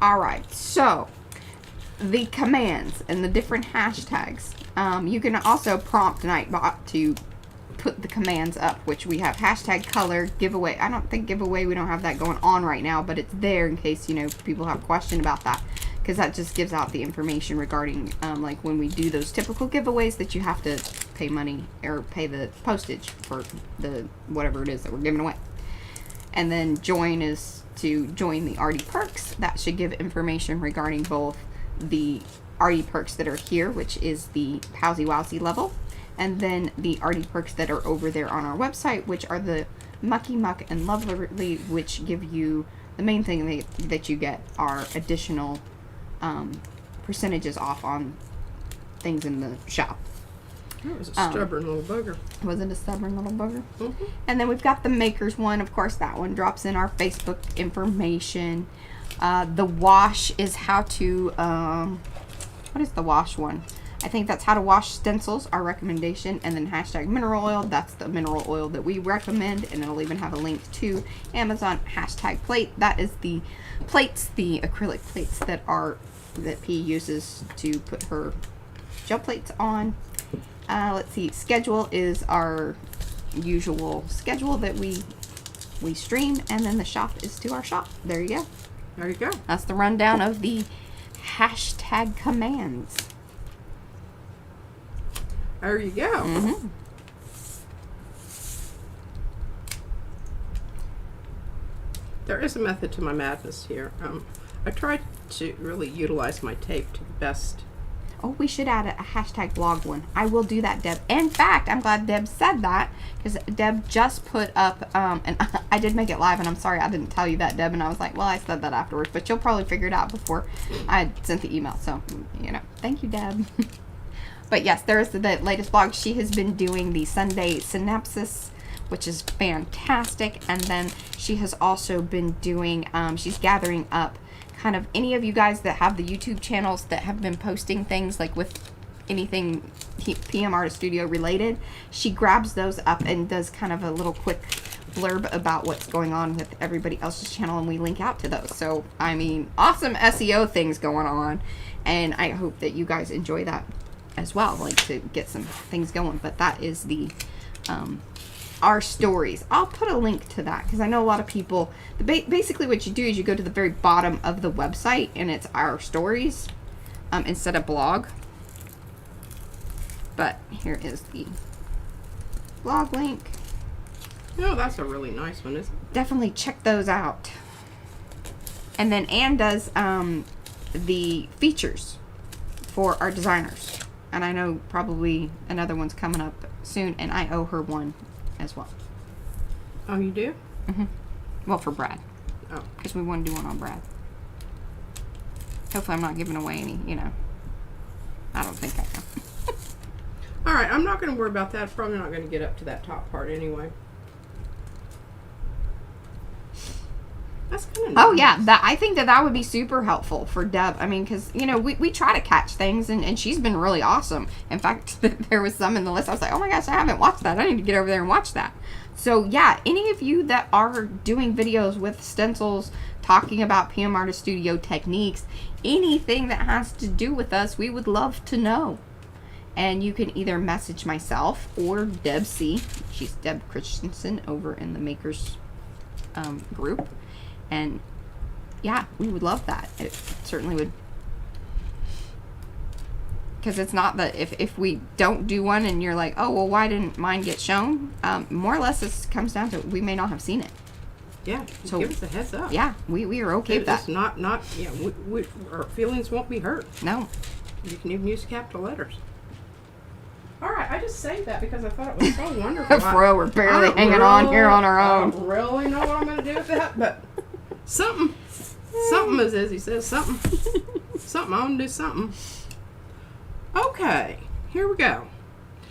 All right, so the commands and the different hashtags. You can also prompt Nightbot to put the commands up, which we have hashtag color, giveaway. I don't think giveaway, we don't have that going on right now, but it's there in case, people have a question about that, because that just gives out the information regarding, like when we do those typical giveaways that you have to pay money or pay the postage for the whatever it is that we're giving away. And then join is to join the Artie Perks. That should give information regarding both the Artie Perks that are here, which is the Powsie Wowsie level, and then the Artie Perks that are over there on our website, which are the Mucky Muck and Lovely, which give you, the main thing that you get are additional percentages off on things in the shop. That was a stubborn little booger. Was it a stubborn little booger? Mm-hmm. And then we've got the Makers one. Of course, that one drops in our Facebook information. The wash is how to, what is the wash one? I think that's how to wash stencils, our recommendation. And then hashtag mineral oil, that's the mineral oil that we recommend. And it'll even have a link to Amazon hashtag plate. That is the plates, the acrylic plates that P uses to put her gel plates on. Let's see, schedule is our usual schedule that we stream, and then the shop is to our shop. There you go. There you go. That's the rundown of the hashtag commands. There you go. Mm-hmm. There is a method to my madness here. I tried to really utilize my tape to the best. Oh, we should add a hashtag blog one. I will do that, Deb. In fact, I'm glad Deb said that, because Deb just put up, and I did make it live, and I'm sorry I didn't tell you that, Deb, and I was like, well, I said that afterwards, but you'll probably figure it out before I sent the email, so, thank you, Deb. But yes, there's the latest blog. She has been doing the Sunday synopsis, which is fantastic. And then she has also been doing, she's gathering up kind of any of you guys that have the YouTube channels that have been posting things like with anything PM Artist Studio related. She grabs those up and does kind of a little quick blurb about what's going on with everybody else's channel, and we link out to those. So, I mean, awesome SEO things going on, and I hope that you guys enjoy that as well, like to get some things going. But that is the our stories. I'll put a link to that because I know a lot of people, basically what you do is you go to the very bottom of the website and it's our stories instead of blog. But here is the blog link. Oh, that's a really nice one, isn't it? Definitely check those out. And then Anne does the features for our designers. And I know probably another one's coming up soon, and I owe her one as well. Oh, you do? Mm-hmm. Well, for Brad. Oh. Because we want to do one on Brad. Hopefully I'm not giving away any, I don't think I am. All right, I'm not going to worry about that. Probably not going to get up to that top part anyway. That's kind of nice. Oh, yeah. I think that would be super helpful for Deb. I mean, because, we try to catch things, and she's been really awesome. In fact, there was some in the list. I was like, oh, my gosh, I haven't watched that. I need to get over there and watch that. So, yeah, any of you that are doing videos with stencils, talking about PM Artist Studio techniques, anything that has to do with us, we would love to know. And you can either message myself or Deb C. She's Deb Christensen over in the Makers group. And yeah, we would love that. It certainly would. Because it's not that if we don't do one and you're like, oh, well, why didn't mine get shown? More or less, this comes down to we may not have seen it. Yeah, So give us a heads up. Yeah, we are okay with that. It's not, our feelings won't be hurt. No. You can even use capital letters. All right, I just saved that because I thought it was so wonderful. Bro, we're barely hanging on here on our own. I don't really know what I'm going to do with that, but something, as he says, something, I'm going to do something. Okay, here we go.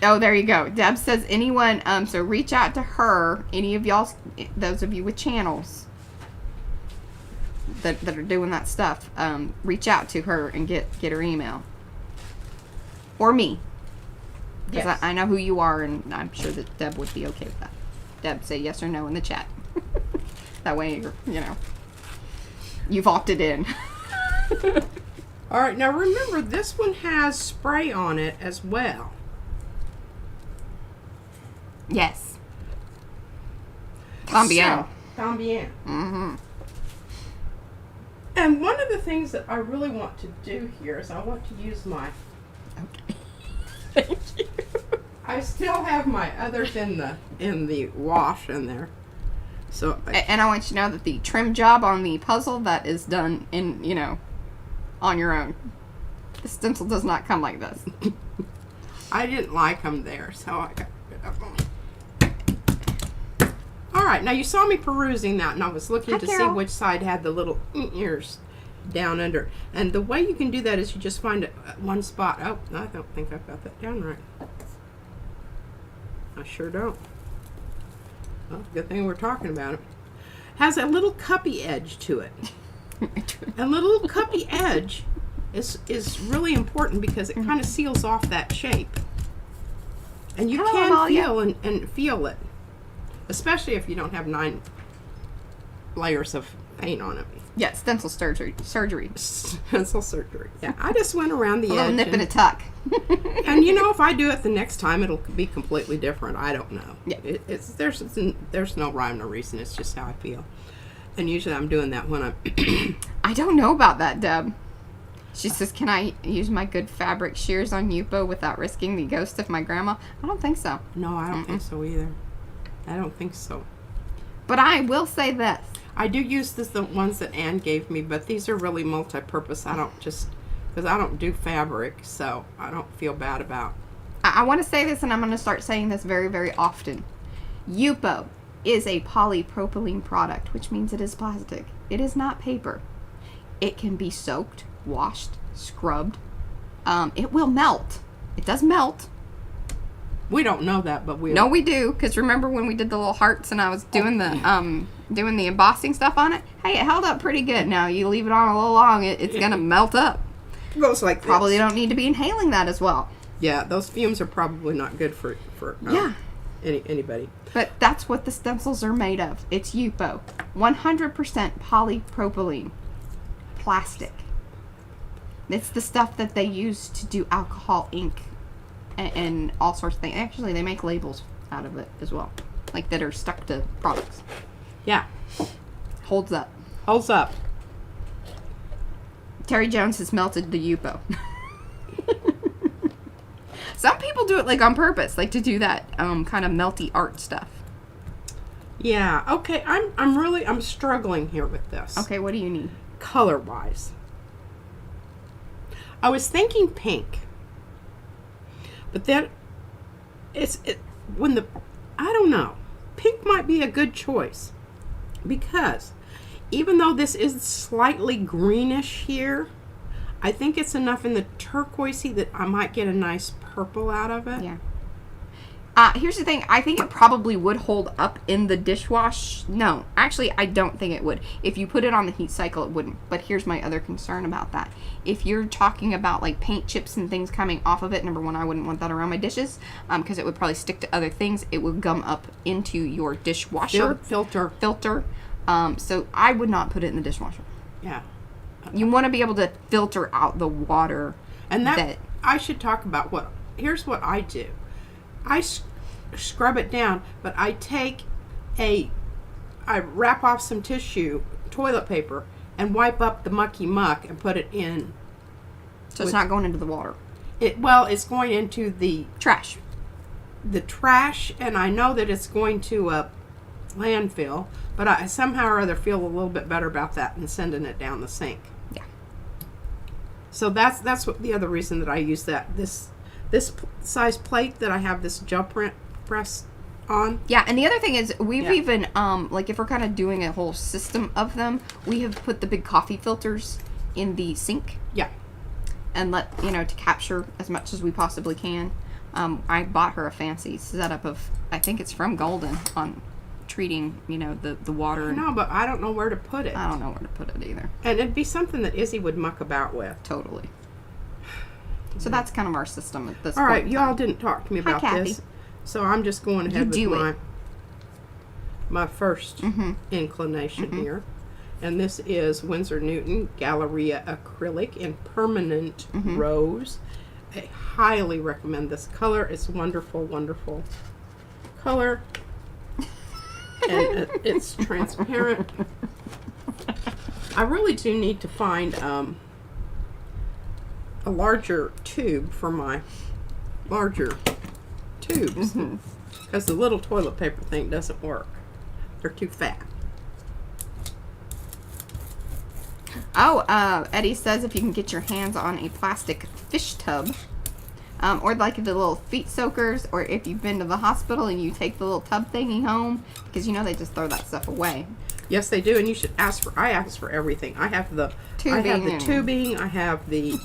Oh, there you go. Deb says anyone, so reach out to her, any of y'all, those of you with channels that are doing that stuff, reach out to her and get her email. Or me. Because Yes. I know who you are, and I'm sure that Deb would be okay with that. Deb, say yes or no in the chat. That way, you've opted in. All right, now remember, this one has spray on it as well. Yes. Tambien. Tambien. Mm-hmm. And one of the things that I really want to do here is I want to use my... Okay. Thank you. I still have my others in the wash in there. So And I want you to know that the trim job on the puzzle, that is done in, on your own. The stencil does not come like this. I didn't like them there, so I got rid of them. All right, now you saw me perusing that, and I was looking to see Carol. which side had the little ears down under. And the way you can do that is you just find one spot. Oh, I don't think I've got that down right. I sure don't. Well, good thing we're talking about it. Has a little cuppy edge to it. And the little cuppy edge is really important because it kind of seals off that shape. And you Hello, can Amalia. feel and feel it. Especially if you don't have 9 layers of paint on it. Yeah, stencil surgery. Stencil surgery. Yeah, I just went around the A little edge. nip and a tuck. And if I do it the next time, it'll be completely different. I don't know. Yeah. There's no rhyme or reason. It's just how I feel. And usually I'm doing that when I'm... I don't know about that, Deb. She says, can I use my good fabric shears on Yupo without risking the ghost of my grandma? I don't think so. No, I don't think so either. I don't think so. But I will say this. I do use the ones that Anne gave me, but these are really multi-purpose. I don't just... Because I don't do fabric, so I don't feel bad about... I want to say this, and I'm going to start saying this very, very often. Yupo is a polypropylene product, which means it is plastic. It is not paper. It can be soaked, washed, scrubbed. It will melt. It does melt. We don't know that, but we No, we do, because remember when we did the little hearts and I was doing the embossing stuff on it? Hey, it held up pretty good. Now you leave it on a little long, it's gonna melt up. goes like this. Probably don't need to be inhaling that as well. Yeah, those fumes are probably not good for anybody. But that's what the stencils are made of. It's UPO, 100% polypropylene plastic. It's the stuff that they use to do alcohol ink and all sorts of things. Actually, they make labels out of it as well, like that are stuck to products. Yeah, Holds up. holds up. Terry Jones has melted the UPO. Some people do it like on purpose, like to do that kind of melty art stuff. Yeah. Okay. I'm struggling here with this. Okay, what do you need? Color wise, I was thinking pink, but then I don't know. Pink might be a good choice because even though this is slightly greenish here, I think it's enough in the turquoisey that I might get a nice purple out of it. Yeah. Here's the thing. I think it probably would hold up in the dishwash. No, actually, I don't think it would. If you put it on the heat cycle, it wouldn't. But here's my other concern about that. If you're talking about like paint chips and things coming off of it, number one, I wouldn't want that around my dishes because it would probably stick to other things. It would gum up into your dishwasher Filter. So I would not put it in the dishwasher. Yeah. You want to be able to filter out the water. And that I should talk about here's what I do. I scrub it down, but I wrap off some tissue, toilet paper, and wipe up the mucky muck and put it in. So it's not going into the water. It's going into the Trash. The trash, and I know that it's going to a landfill, but I somehow or other feel a little bit better about that than sending it down the sink. Yeah. So that's what the other reason that I use that this size plate that I have this gel press on. Yeah, and the other thing is we've even like if we're kind of doing a whole system of them, we have put the big coffee filters in the sink. Yeah. And to capture as much as we possibly can. I bought her a fancy setup of, I think it's from Golden, on treating the water. No, but I don't know where to put it. I don't know where to put it either. And it'd be something that Izzy would muck about with. Totally. So that's kind of our system at this point. All right, point. y'all didn't talk to me about this. So I'm just going ahead with my first inclination here. And this is Winsor Newton Galleria Acrylic in Permanent Rose. I highly recommend this color. It's wonderful, wonderful color. And it's transparent. I really do need to find a larger tube for my larger tubes because the little toilet paper thing doesn't work. They're too fat. Oh, Eddie says if you can get your hands on a plastic fish tub, or like the little feet soakers, or if you've been to the hospital and you take the little tub thingy home, because they just throw that stuff away. Yes, they do, and you should I ask for everything. I have the tubing, I have the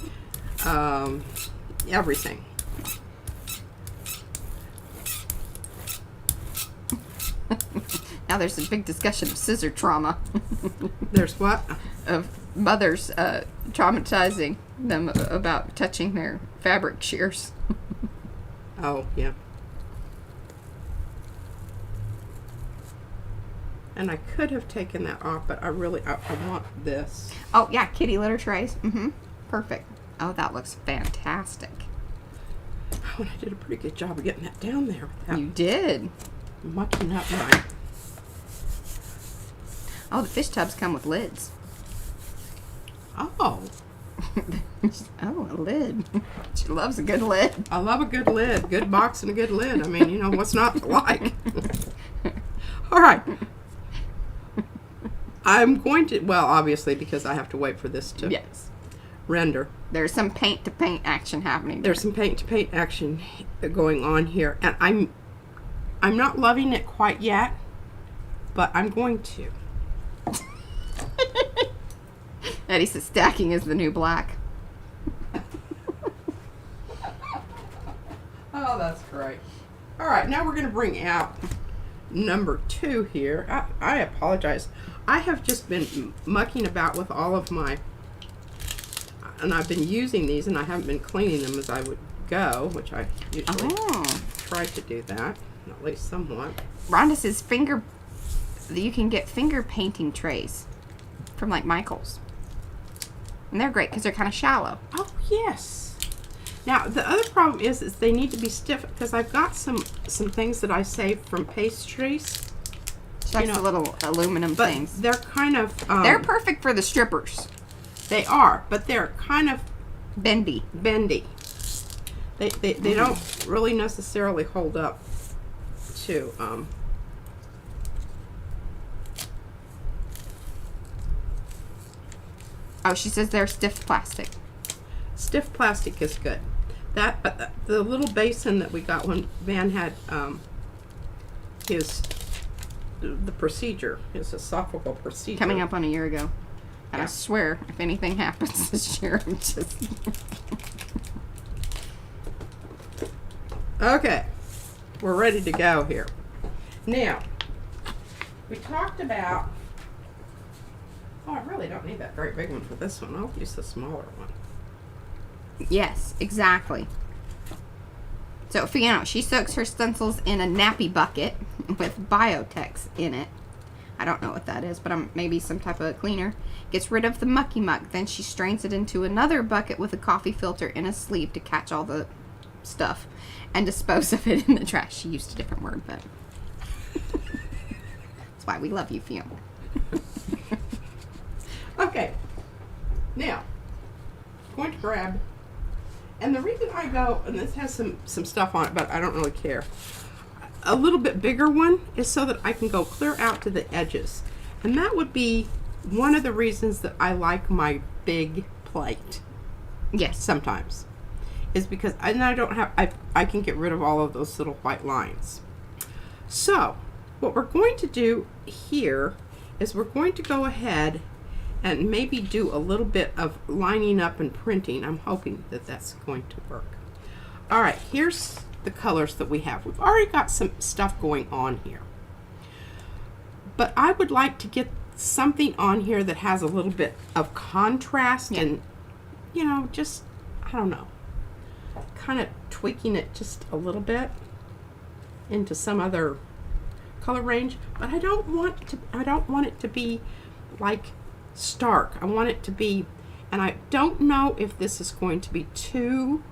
everything. Now there's a big discussion of scissor trauma. There's what? Of mothers traumatizing them about touching their fabric shears. Oh, yeah. And I could have taken that off, but I want this. Oh, yeah, kitty litter trays. Perfect. Oh, that looks fantastic. Oh, and I did a pretty good job of getting that down there without You did. mucking up my... Oh, the fish tubs come with lids. Oh. Oh, a lid. She loves a good lid. I love a good lid. Good box and a good lid. I mean, what's not to like? All right. I'm going to, obviously, because I have to wait for this to render. There's some paint-to-paint action happening. There's some paint-to-paint action going on here. And I'm not loving it quite yet, but I'm going to. Eddie says stacking is the new black. that's great. All right, now we're going to bring out number 2 here. I apologize. I have just been mucking about with all of my, and I've been using these, and I haven't been cleaning them as I would go, which I usually try to do that, at least somewhat. Rhonda says you can get finger painting trays from like Michael's. And they're great because they're kind of shallow. Oh, yes. Now, the other problem is they need to be stiff, because I've got some things that I saved from pastries. Just the little aluminum but things. They're kind of... they're perfect for the strippers. They are, but they're kind of... Bendy. They don't really necessarily hold up to... Oh, she says they're stiff plastic. Stiff plastic is good. But the little basin that we got when Van had the procedure, his esophageal procedure. Coming up on a year ago. And I swear, if anything happens this year, I'm just... Okay. We're ready to go here. Now, we talked about... Oh, I really don't need that very big one for this one. I'll use the smaller one. Yes, exactly. So, Fiona, she soaks her stencils in a nappy bucket with Biotex in it. I don't know what that is, but maybe some type of cleaner. Gets rid of the mucky muck. Then she strains it into another bucket with a coffee filter in a sleeve to catch all the stuff and dispose of it in the trash. She used a different word, but that's why we love you, Fiona. Okay. Now, I'm going to grab, and the reason I go, and this has some stuff on it, but I don't really care. A little bit bigger one is so that I can go clear out to the edges. And that would be one of the reasons that I like my big plate. Yes. Sometimes. Is because I don't have, I can get rid of all of those little white lines. So, what we're going to do here is we're going to go ahead and maybe do a little bit of lining up and printing. I'm hoping that that's going to work. All right, here's the colors that we have. We've already got some stuff going on here. But I would like to get something on here that has a little bit of contrast and, you know, just, I don't know, kind of tweaking it just a little bit into some other color range. But I don't want it to be like stark. I want it to be, and I don't know if this is going to be too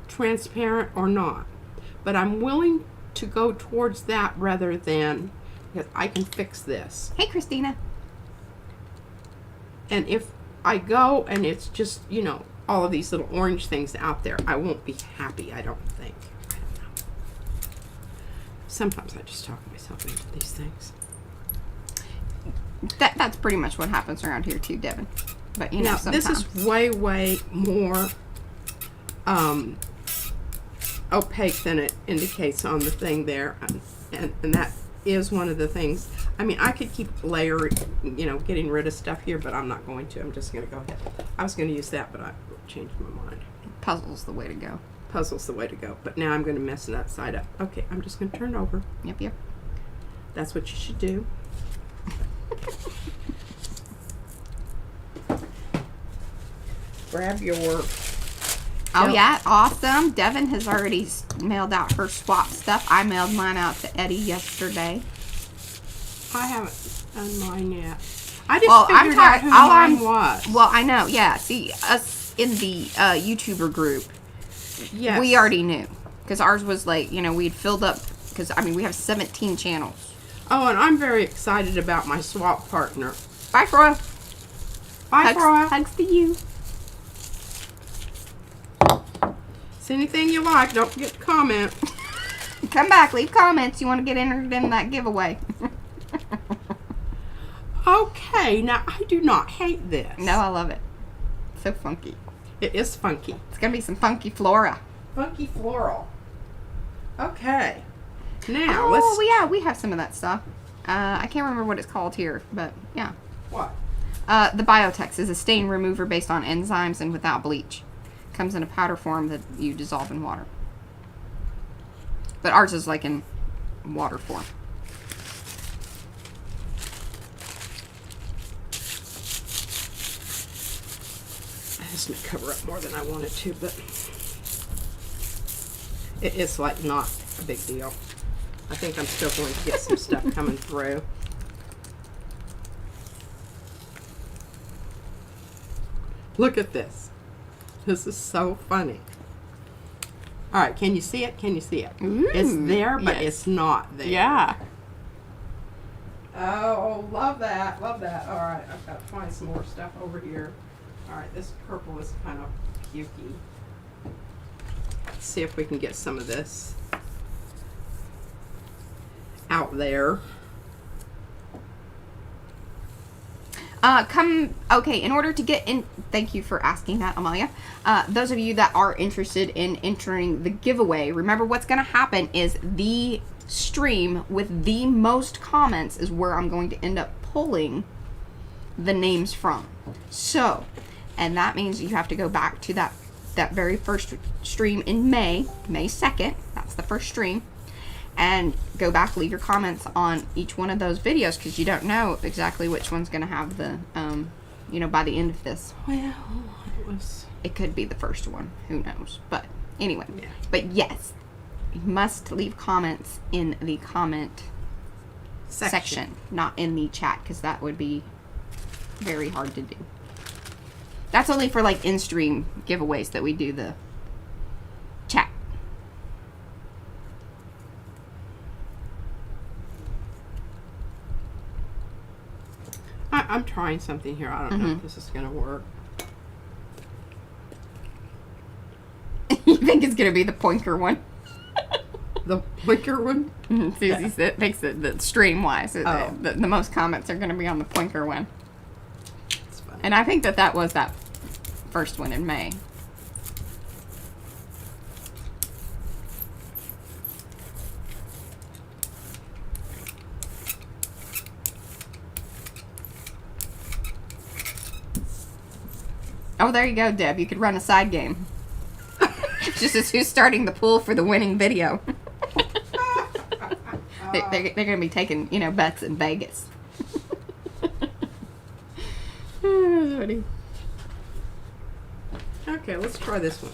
transparent or not, but I'm willing to go towards that rather than, because I can fix this. Hey, Christina. And if I go and it's just, you know, all of these little orange things out there, I won't be happy, I don't think. I don't know. Sometimes I just talk myself into these things. That's pretty much what happens around here too, Devin. But you know, now, sometimes. This is way more opaque than it indicates on the thing there, and that is one of the things. I mean, I could keep layering, you know, getting rid of stuff here, but I'm not going to. I'm just going to go ahead. I was going to use that, but I changed my mind. Puzzle's the way to go. Puzzle's the way to go. But now I'm going to mess that side up. Okay, I'm just going to turn it over. Yep. That's what you should do. Grab your... Oh, yeah, awesome. Devin has already mailed out her swap stuff. I mailed mine out to Eddie yesterday. I haven't done mine yet. I just figured out who mine was. Well, I know, yeah. See, us in the YouTuber group, yes, we already knew. Because ours was like, you know, we'd filled up, because, I mean, we have 17 channels. Oh, and I'm very excited about my swap partner. Bye, Froya. Bye, Froya. Hugs to you. See anything you like, don't forget to comment. Come back, leave comments. You want to get entered in that giveaway. Okay, now I do not hate this. No, I love it. So funky. It is funky. It's going to be some funky flora. Funky floral. Okay. Now, yeah, we have some of that stuff. I can't remember what it's called here, but yeah. What? The Biotex is a stain remover based on enzymes and without bleach. Comes in a powder form that you dissolve in water. But ours is like in water form. This may cover up more than I wanted to, but it is like not a big deal. I think I'm still going to get some stuff coming through. Look at this. This is so funny. All right, can you see it? Can you see it? Ooh, it's there, but yes. it's not there. Yeah. Oh, love that. Love that. All right, I've got to find some more stuff over here. All right, this purple is kind of pukey. Let's see if we can get some of this out there. Okay, in order to get in, thank you for asking that, Amalia. Those of you that are interested in entering the giveaway, remember what's going to happen is the stream with the most comments is where I'm going to end up pulling the names from. So, and that means you have to go back to that very first stream in May 2nd. That's the first stream. And go back, leave your comments on each one of those videos because you don't know exactly which one's going to have the, you know, by the end of this. Well, It could be the first one. Who knows? But anyway. Yeah. But yes, you must leave comments in the comment section, not in the chat because that would be very hard to do. That's only for like in-stream giveaways that we do the chat. I'm trying something here. I don't know if this is going to work. You think it's going to be the pointer one? The Wicker one? Susie thinks that the stream-wise, Oh. the most comments are going to be on the pointer one. That's funny. And I think that was that first one in May. Oh, there you go, Deb. You could run a side game. Just as who's starting the pool for the winning video. They're going to be taking, you know, bets in Vegas. Okay, let's try this one.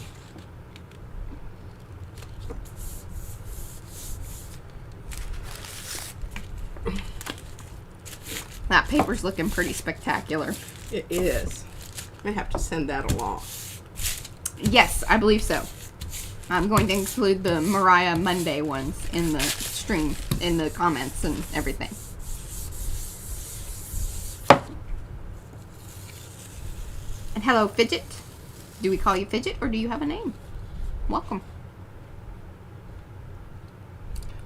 That paper's looking pretty spectacular. It is. I have to send that along. Yes, I believe so. I'm going to include the Mariah Monday ones in the stream, in the comments and everything. And hello, Fidget. Do we call you Fidget or do you have a name? Welcome.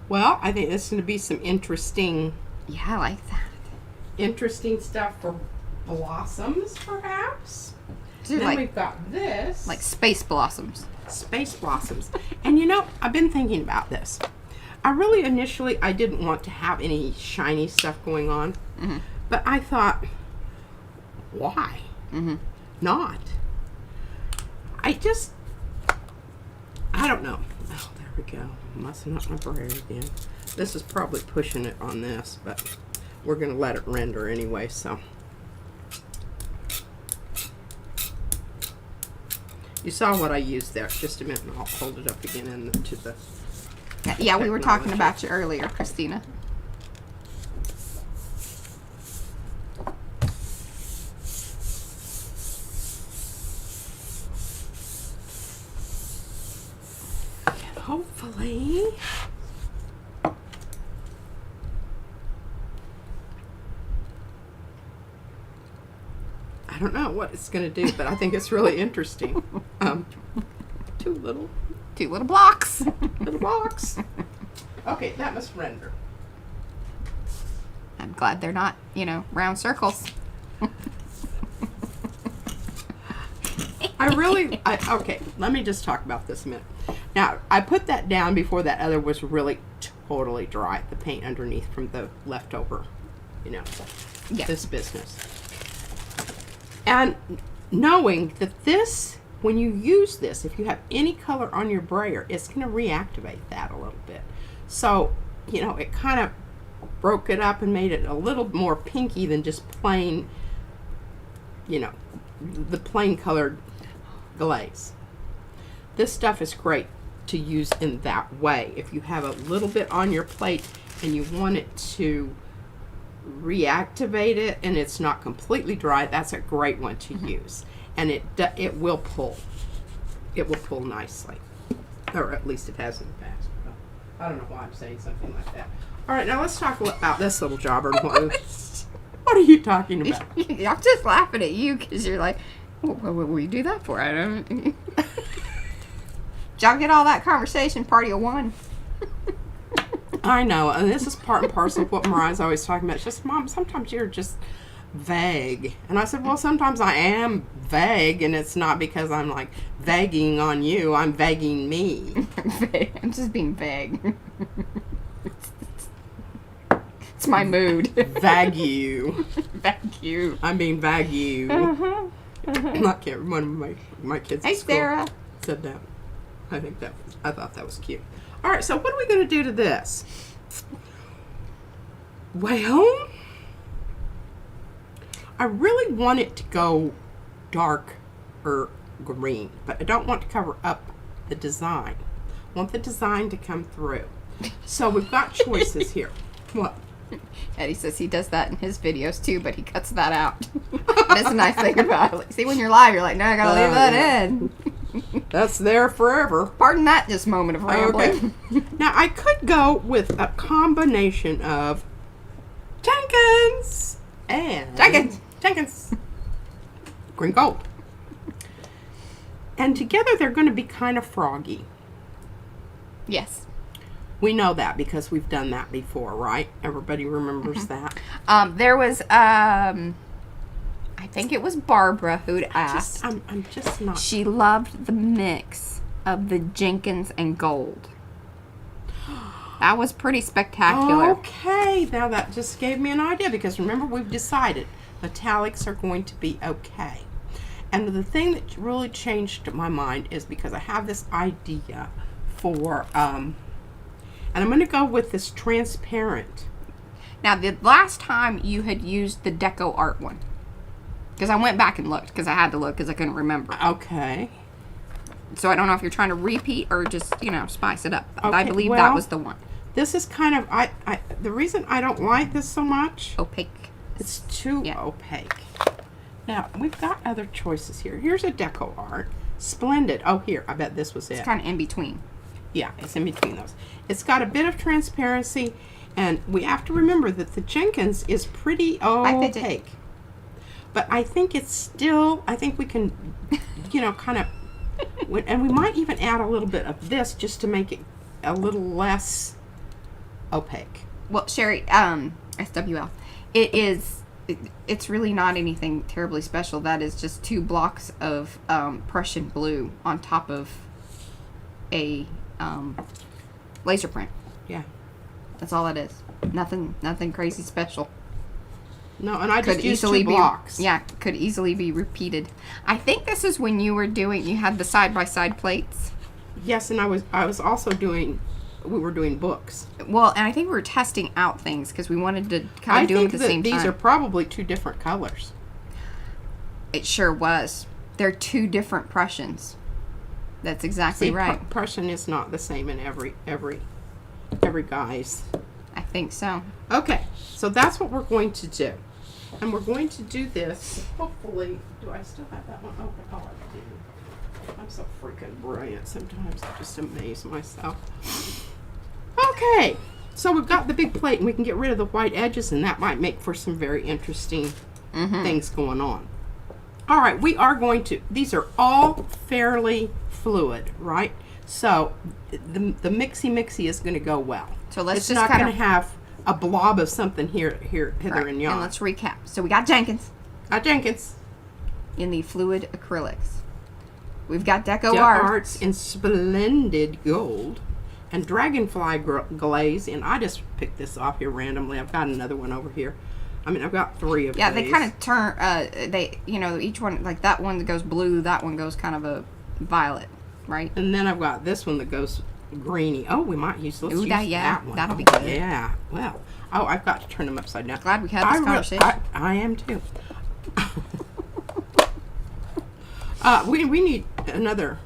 Well, I think this is going to be some interesting Yeah, I like that. stuff for blossoms, perhaps. These are Then like, we've got this. like space blossoms. Space blossoms. And you know, I've been thinking about this. I really initially, I didn't want to have any shiny stuff going on. But I thought, why not? I don't know. Oh, there we go. Messing up my brayer again. This is probably pushing it on this, but we're going to let it render anyway, so. You saw what I used there. Just a minute, and I'll hold it up again to the... Yeah, we were talking about you earlier, Christina. And hopefully... I don't know what it's going to do, but I think it's really interesting. Two little blocks. little blocks. Okay, that must render. I'm glad they're not, you know, round circles. Okay, let me just talk about this a minute. Now, I put that down before that other was really totally dry, the paint underneath from the leftover, you know, Yeah. this business. And knowing that this when you use this, if you have any color on your brayer, it's going to reactivate that a little bit. So, you know, it kind of broke it up and made it a little more pinky than just plain, you know, the plain colored glaze. This stuff is great to use in that way. If you have a little bit on your plate and you want it to reactivate it and it's not completely dry, that's a great one to use. And it will pull. It will pull nicely. Or at least it has in the past. I don't know why I'm saying something like that. All right, now let's talk about this little jobber. What are you talking about? I'm just laughing at you because you're like, what will you do that for? I don't. Did y'all get all that conversation? Party of one. I know, and this is part and parcel of what Mariah's always talking about. It's just, Mom, sometimes you're just vague. And I said, well, sometimes I am vague, and it's not because I'm like vaguing on you. I'm vaguing me. I'm just being vague. It's my mood. Vague you. Vague you. I'm being vague you. I can't remember my kids at school Sarah. said that. I thought that was cute. All right, so what are we going to do to this? Well, I really want it to go dark or green, but I don't want to cover up the design. I want the design to come through. So we've got choices here. What? Eddie says he does that in his videos too, but he cuts that out. That's a nice thing about it. Like, see, when you're live, you're like, no, I gotta leave that in. That's there forever. Pardon that, just moment of rambling. Okay. Now, I could go with a combination of Jenkins and Jenkins green gold. And together they're going to be kind of froggy. Yes. We know that because we've done that before, right? Everybody remembers that. There was, I think it was Barbara who'd asked. I'm just not. She loved the mix of the Jenkins and gold. That was pretty spectacular. Okay, now that just gave me an idea because remember we've decided metallics are going to be okay. And the thing that really changed my mind is because I have this idea for, and I'm going to go with this transparent. Now, the last time you had used the Deco Art one, because I went back and looked, because I had to look because I couldn't remember. Okay. So I don't know if you're trying to repeat or just, you know, spice it up. Okay, I believe well, that was the one. This is kind of, the reason I don't like this so much, Opaque. it's too opaque. Now, we've got other choices here. Here's a Deco Art. Splendid. Oh, here, I bet this was it. It's kind of in between. Yeah, it's in between those. It's got a bit of transparency, and we have to remember that the Jenkins is pretty opaque. But I think it's still, I think we can, you know, kind of, and we might even add a little bit of this just to make it a little less opaque. Well, Sherry, SWL, it's really not anything terribly special. That is just 2 blocks of Prussian blue on top of a laser print. Yeah. That's all it is. Nothing crazy special. No, and I just used 2 blocks. Could easily be repeated. I think this is when you had the side-by-side plates. Yes, and I was also doing, we were doing books. Well, and I think we were testing out things because we wanted to kind of do them at the same time. These are probably 2 different colors. It sure was. They're 2 different Prussians. That's exactly right. Prussian is not the same in every guy's. I think so. Okay, so that's what we're going to do. And we're going to do this, hopefully, do I still have that one open? Oh, I do. I'm so freaking brilliant. Sometimes I just amaze myself. Okay, so we've got the big plate and we can get rid of the white edges and that might make for some very interesting things going on. All right, we are going to, these are all fairly fluid, right? So the mixy is going to go well. So let's it's just not kind going to have a blob of something hither and yon. And let's recap. So we got Jenkins. In the fluid acrylics. We've got Deco Arts in splendid gold. And Dragonfly Glaze, and I just picked this off here randomly. I've got another one over here. I mean, I've got 3 of these. Yeah, they kind of turn, each one, like that one goes blue, that one goes kind of a violet, right? And then I've got this one that goes greeny. Oh, we might use, let's Ooh, use yeah, that one. that'll be good. Yeah, well. Oh, I've got to turn them upside down. Glad we had this conversation. I am too. We need another.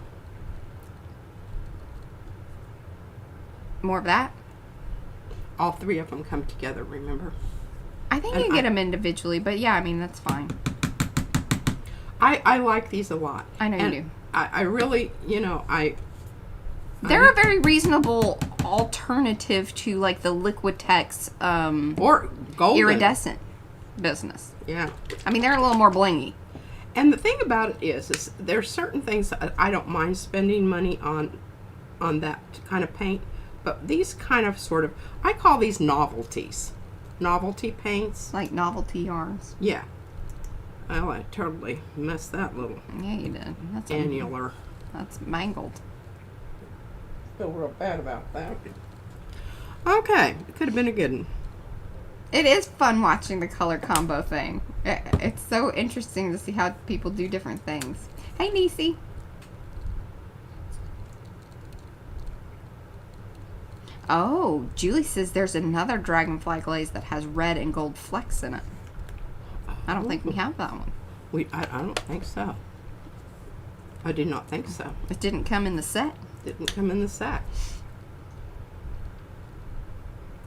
More of that? All three of them come together, remember? I think And you get them individually, but yeah, I mean, that's fine. I like these a lot. I know and you do. I really, They're a very reasonable alternative to like the Liquitex or golden. iridescent business. Yeah. I mean, they're a little more blingy. And the thing about it is there's certain things that I don't mind spending money on that kind of paint, but these kind of sort of, I call these novelties. Novelty paints. Like novelty yarns. Yeah. Well, I totally messed that little Yeah, you did. That's annular. That's mangled. Feel real bad about that. Okay, it could have been a good one. It is fun watching the color combo thing. It's so interesting to see how people do different things. Hey, Niecy. Oh, Julie says there's another dragonfly glaze that has red and gold flecks in it. I don't think we have that one. I don't think so. I did not think so. It didn't come in the set. Didn't come in the set.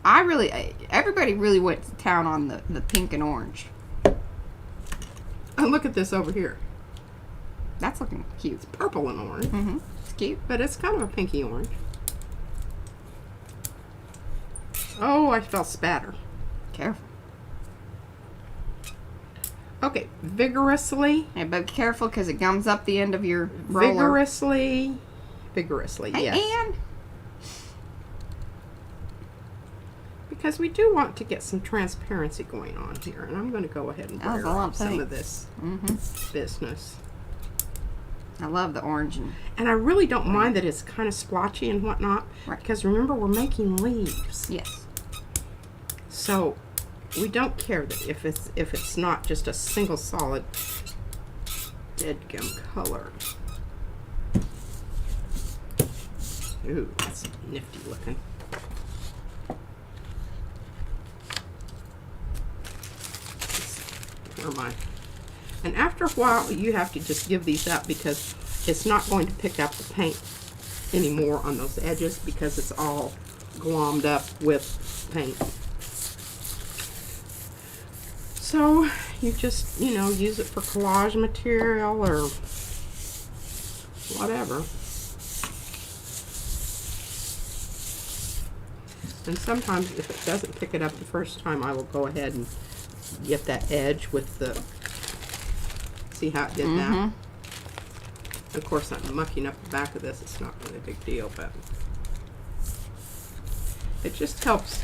Everybody really went to town on the pink and orange. And look at this over here. That's looking cute. It's purple and orange. Mm-hmm. It's cute. But it's kind of a pinky orange. Oh, I felt spatter. Careful. Okay, vigorously. Yeah, but be careful because it gums up the end of your roller. Vigorously, Hey, yes. Ann. Because we do want to get some transparency going on here. And I'm going to go ahead and That was blur a lot off of some paint. of this Mm-hmm. business. I love the orange. And I really don't mind that it's kind of splotchy and whatnot. Right. Because remember, we're making leaves. Yes. So we don't care that if it's not just a single solid dead gum color. Ooh, that's nifty looking. Where am I? And after a while, you have to just give these up because it's not going to pick up the paint anymore on those edges because it's all glommed up with paint. So you just, use it for collage material or whatever. And sometimes if it doesn't pick it up the first time, I will go ahead and get that edge with the, see how it did that? Of course, I'm mucking up the back of this. It's not really a big deal, but it just helps,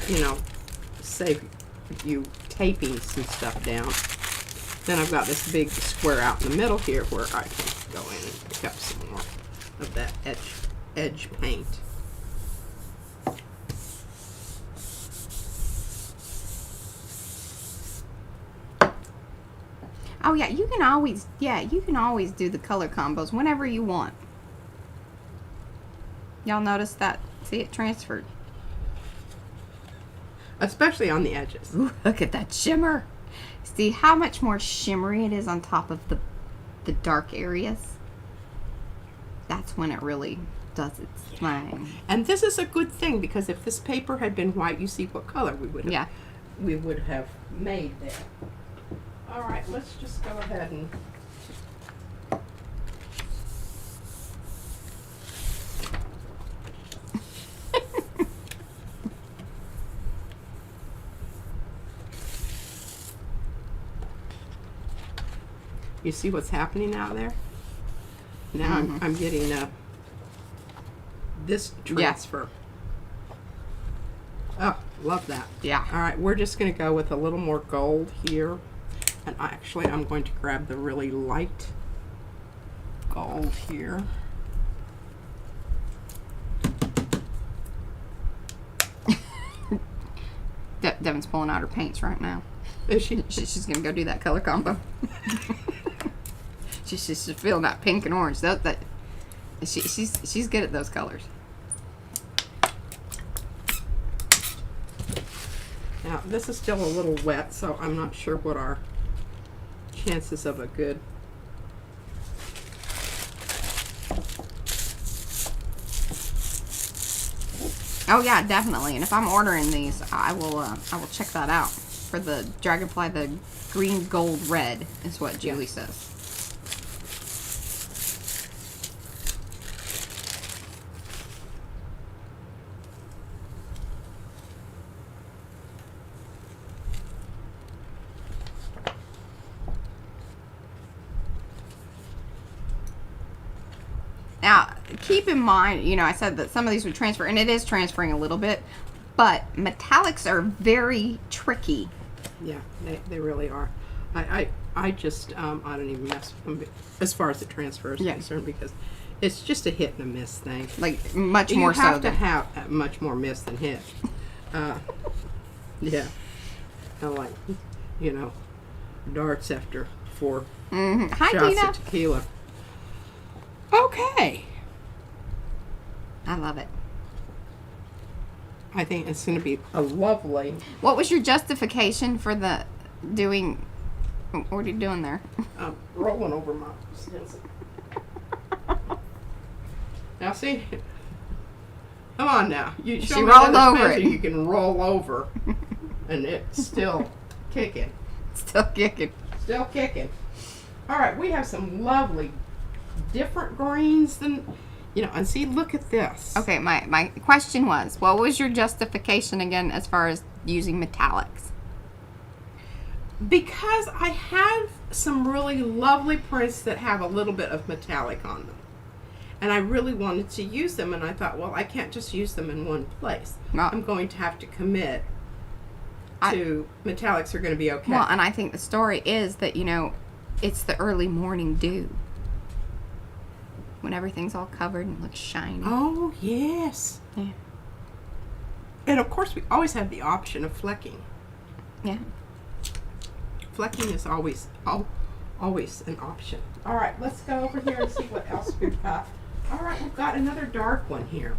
save you taping some stuff down. Then I've got this big square out in the middle here where I can go in and pick up some more of that edge paint. Oh yeah, you can always do the color combos whenever you want. Y'all notice that? See, it transferred. Especially on the edges. Ooh, look at that shimmer. See how much more shimmery it is on top of the dark areas? That's when it really does its thing. And this is a good thing because if this paper had been white, you see what color we would have we would have made there. All right, let's just go ahead and you see what's happening out there? Now I'm getting this transfer. Oh, love that. Yeah. All right, we're just going to go with a little more gold here. And I'm going to grab the really light gold here. Devin's pulling out her paints right now. Is she? She's gonna go do that color combo. she's feeling that pink and orange. She's good at those colors. Now, this is still a little wet, so I'm not sure what our chances of a good... Oh yeah, definitely. And if I'm ordering these, I will check that out for the dragonfly. The green, gold, red is what Julie says. Now, keep in mind, you know, I said that some of these would transfer, and it is transferring a little bit, but metallics are very tricky. Yeah, they really are. I just, I don't even mess with them as far as the transfer is concerned, because it's just a hit and a miss thing. Like, much more so. You have to have much more miss than hit. Yeah. Kind of like, you know, darts after 4 Hi, shots Tina. of tequila. Okay. I love it. I think it's going to be a lovely... What was your justification for the doing... What are you doing there? Rolling over my stencil. Now see... Come on now. You show She me rolled another over stencil it. You can roll over. And it's still kicking. Still kicking. Still kicking. All right, we have some lovely different greens than... You know, and see, look at this. Okay, my question was, what was your justification again as far as using metallics? Because I have some really lovely prints that have a little bit of metallic on them. And I really wanted to use them, and I thought, well, I can't just use them in one place. Well, I'm going to have to commit to metallics are going to be okay. Well, and I think the story is that, you know, it's the early morning dew. When everything's all covered and looks shiny. Oh, yes. Yeah. And of course, we always have the option of flecking. Yeah. Flecking is always an option. All right, let's go over here and see what else we've got. All right, we've got another dark one here.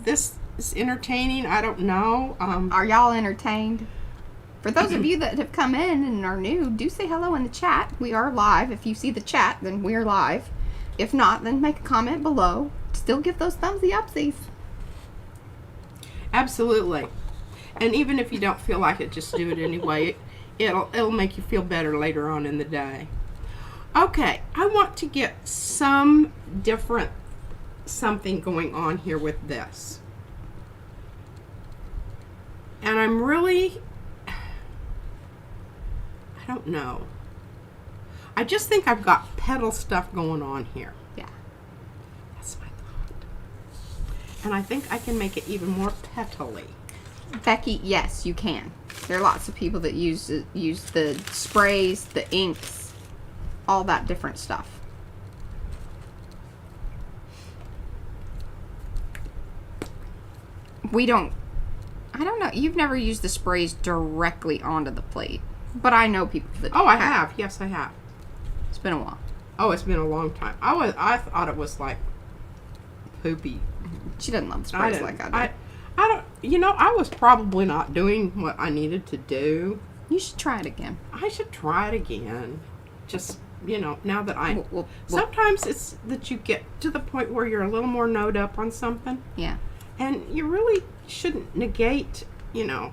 This is entertaining. I don't know. Are y'all entertained? For those of you that have come in and are new, do say hello in the chat. We are live. If you see the chat, then we are live. If not, then make a comment below. Still give those thumbsy upsies. Absolutely. And even if you don't feel like it, just do it anyway. It'll make you feel better later on in the day. Okay, I want to get some different something going on here with this. And I'm really... I don't know. I just think I've got petal stuff going on here. Yeah. That's my thought. And I think I can make it even more petally. Becky, yes, you can. There are lots of people that use the sprays, the inks, all that different stuff. I don't know. You've never used the sprays directly onto the plate. But I know people that Oh, I have. Yes, I have. It's been a while. Oh, it's been a long time. I thought it was like poopy. She doesn't love the sprays like I do. I don't, you know, I was probably not doing what I needed to do. You should try it again. I should try it again. Just, you know, now that Well, sometimes it's that you get to the point where you're a little more knowed up on something. yeah. And you really shouldn't negate, you know,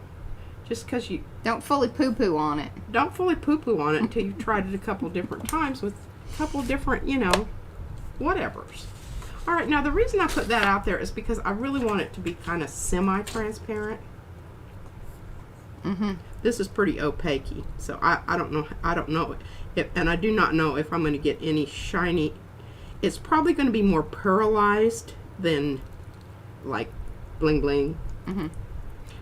just because you... Don't fully poo-poo on it. Don't fully poo-poo on it until you've tried it a couple different times with a couple different, you know, whatevers. All right, now the reason I put that out there is because I really want it to be kind of semi-transparent. Mm-hmm. This is pretty opaque, so I don't know if, and I do not know if I'm going to get any shiny. It's probably going to be more pearlized than like bling bling. Mm-hmm.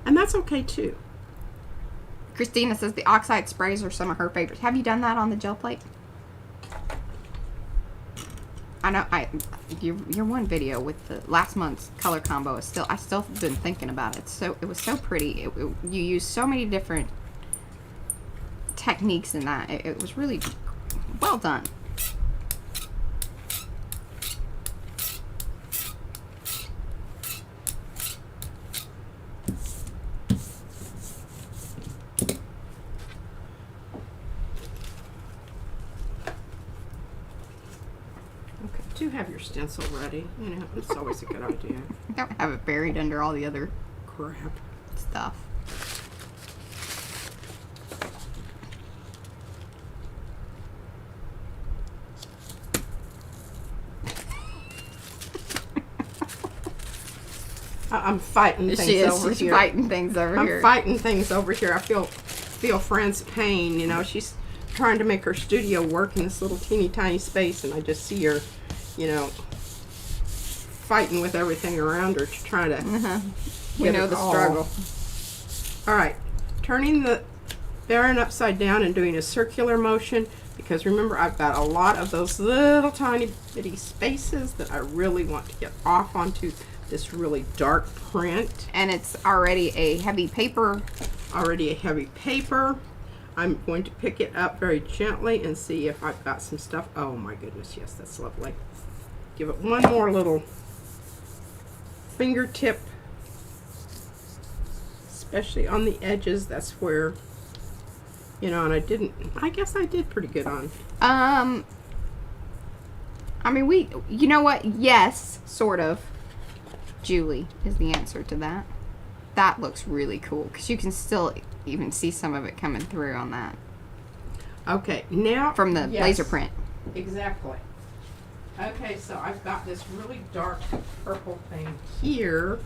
And that's okay too. Christina says the oxide sprays are some of her favorites. Have you done that on the gel plate? I know your one video with the last month's color combo is I still been thinking about it. It was so pretty. You used so many different techniques in that. It was really well done. do have your stencil ready. You know, it's always a good idea. Don't have it buried under all the other Crap. stuff. I'm fighting things She is. over She's here. fighting things over here. I'm fighting things over here. I feel Fran's pain. You know, she's trying to make her studio work in this little teeny tiny space, and I just see her, you know, fighting with everything around her to try to. We know the struggle. All right, turning the Baron upside down and doing a circular motion, because remember I've got a lot of those little tiny bitty spaces that I really want to get off onto this really dark print. And it's already a heavy paper. Already a heavy paper. I'm going to pick it up very gently and see if I've got some stuff. Oh my goodness, yes, that's lovely. Give it one more little fingertip, especially on the edges. That's where, you know, and I guess I did pretty good on. I mean, you know what? Yes, sort of. Julie is the answer to that. That looks really cool because you can still even see some of it coming through on that. Okay, now From the yes, laser print. Exactly. Okay, so I've got this really dark purple thing here,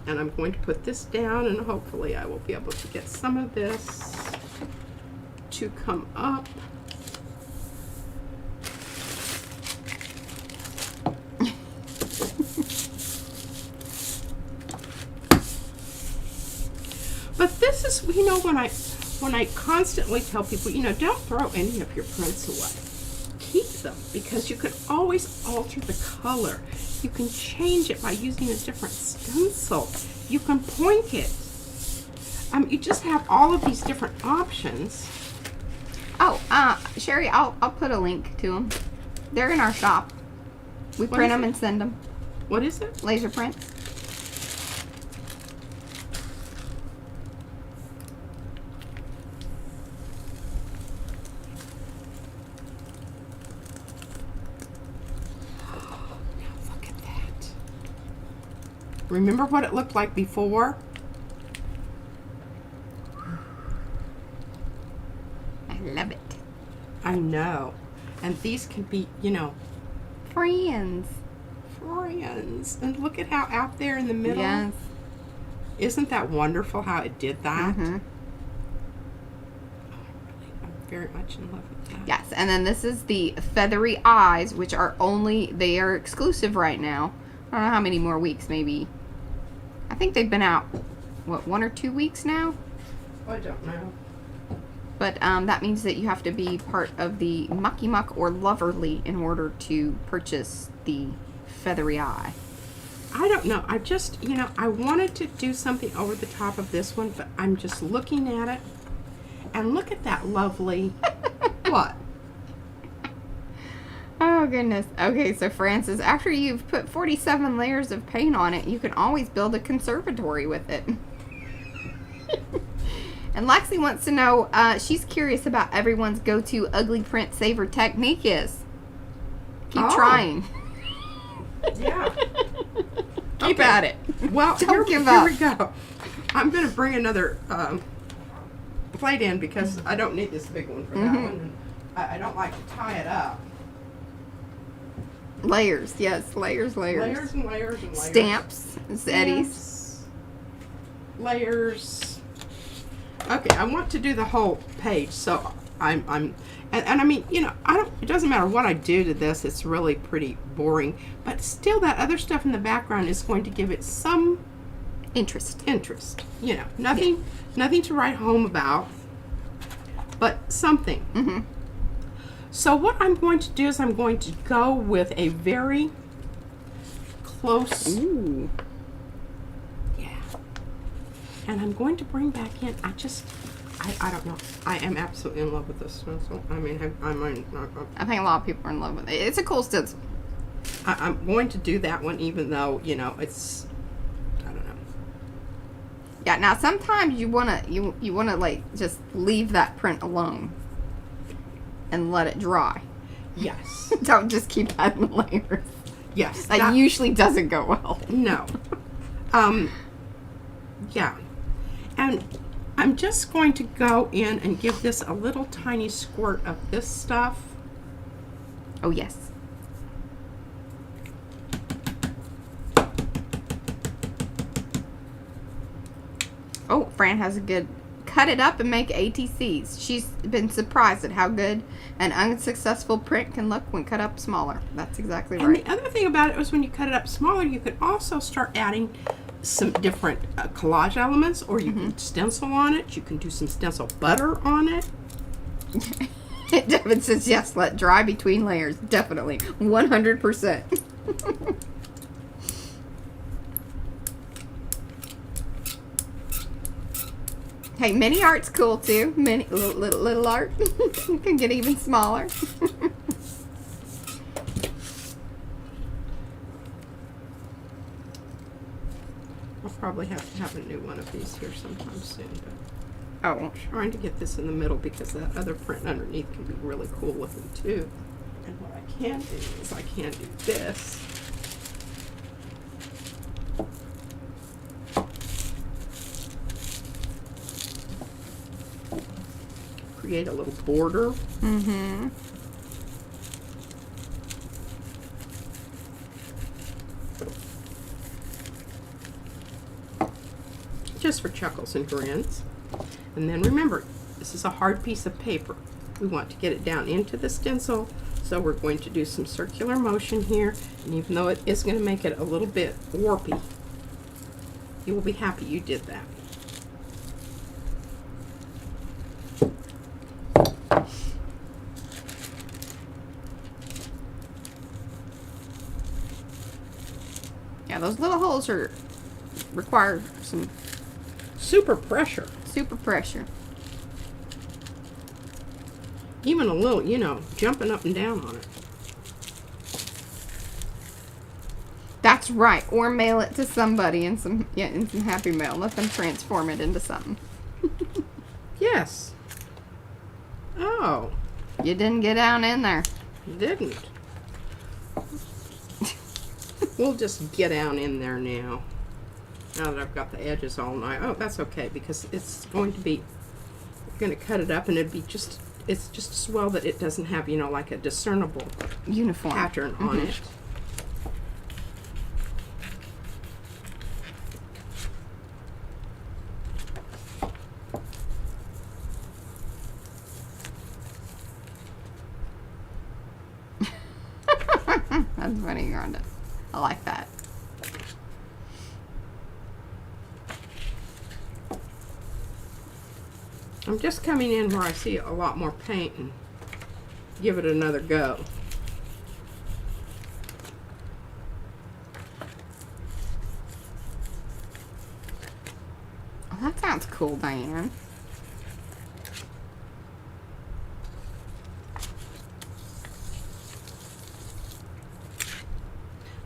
and I'm going to put this down, and hopefully I will be able to get some of this to come up. But this is, you know, when I constantly tell people, you know, don't throw any of your prints away. Keep them, because you can always alter the color. You can change it by using a different stencil. You can point it. You just have all of these different options. Oh, Sherry, I'll put a link to them. They're in our shop. We What print is them it? and send them. What is it? Laser prints. Look at that. Remember what it looked like before? I love it. I know. And these can be, you know, Friends. friends. And look at how out there in the middle. Yes. Isn't that wonderful how it did that? Mm-hmm. I'm very much in love with that. Yes, and then this is the feathery eyes, which are they are exclusive right now. I don't know how many more weeks, maybe. I think they've been out, what, 1 or 2 weeks now? I don't know. But that means that you have to be part of the Mucky Muck or Loverly in order to purchase the feathery eye. I don't know. I just, you know, I wanted to do something over the top of this one, but I'm just looking at it. And look at that lovely... What? Oh, goodness. Okay, so Francis, after you've put 47 layers of paint on it, you can always build a conservatory with it. And Lexi wants to know, she's curious about everyone's go-to ugly print saver technique is. Keep trying. Yeah. Keep Okay. at it. Well, Don't give here up. we go. I'm going to bring another plate in because I don't need this big one for that one. And I don't like to tie it up. Layers, yes, layers. Layers and layers and layers. Stamps, Eddie's. Stamps, layers. Okay, I want to do the whole page, so and I mean, you know, it doesn't matter what I do to this, it's really pretty boring, but still that other stuff in the background is going to give it some Interest. you know, nothing to write home about, but something. Mm-hmm. So what I'm going to do is I'm going to go with a very close, Ooh. yeah, and I'm going to bring back in, I don't know, I am absolutely in love with this stencil. I mean, I think a lot of people are in love with it. It's a cool stencil. I'm going to do that one even though, you know, it's, I don't know. Yeah, now sometimes you wanna like just leave that print alone and let it dry. Yes. Don't just keep adding layers. Yes. That usually doesn't go well. No. Yeah. And I'm just going to go in and give this a little tiny squirt of this stuff. Oh, yes. Oh, Fran has a good cut it up and make ATCs. She's been surprised at how good an unsuccessful print can look when cut up smaller. That's exactly right. And the other thing about it was when you cut it up smaller, you could also start adding some different collage elements, or you can stencil on it. You can do some stencil butter on it. Devin says, yes, let dry between layers. Definitely. 100%. Hey, mini art's cool too. Mini little art can get even smaller. I'll probably have to have a new one of these here sometime soon. But Oh, I'm trying to get this in the middle because that other print underneath can be really cool looking too. And what I can do is I can do this. Create a little border. mm-hmm. Just for chuckles and grins. And then remember, this is a hard piece of paper. We want to get it down into the stencil, so we're going to do some circular motion here, and even though it is going to make it a little bit warpy, you will be happy you did that. Yeah, those little holes require some Super pressure. super pressure. Even a little, you know, jumping up and down on it. That's right. Or mail it to somebody in some Happy Mail. Let them transform it into something. Yes. Oh, You didn't get down in there. didn't. We'll just get down in there now. Now that I've got the edges all nice. Oh, that's okay, because it's going to be, you're going to cut it up and it'd be just, it's just as well that it doesn't have, you know, like a discernible Uniform. pattern on it. That's funny, Rhonda. I like that. I'm just coming in where I see a lot more paint and give it another go. Oh, that sounds cool, Diane.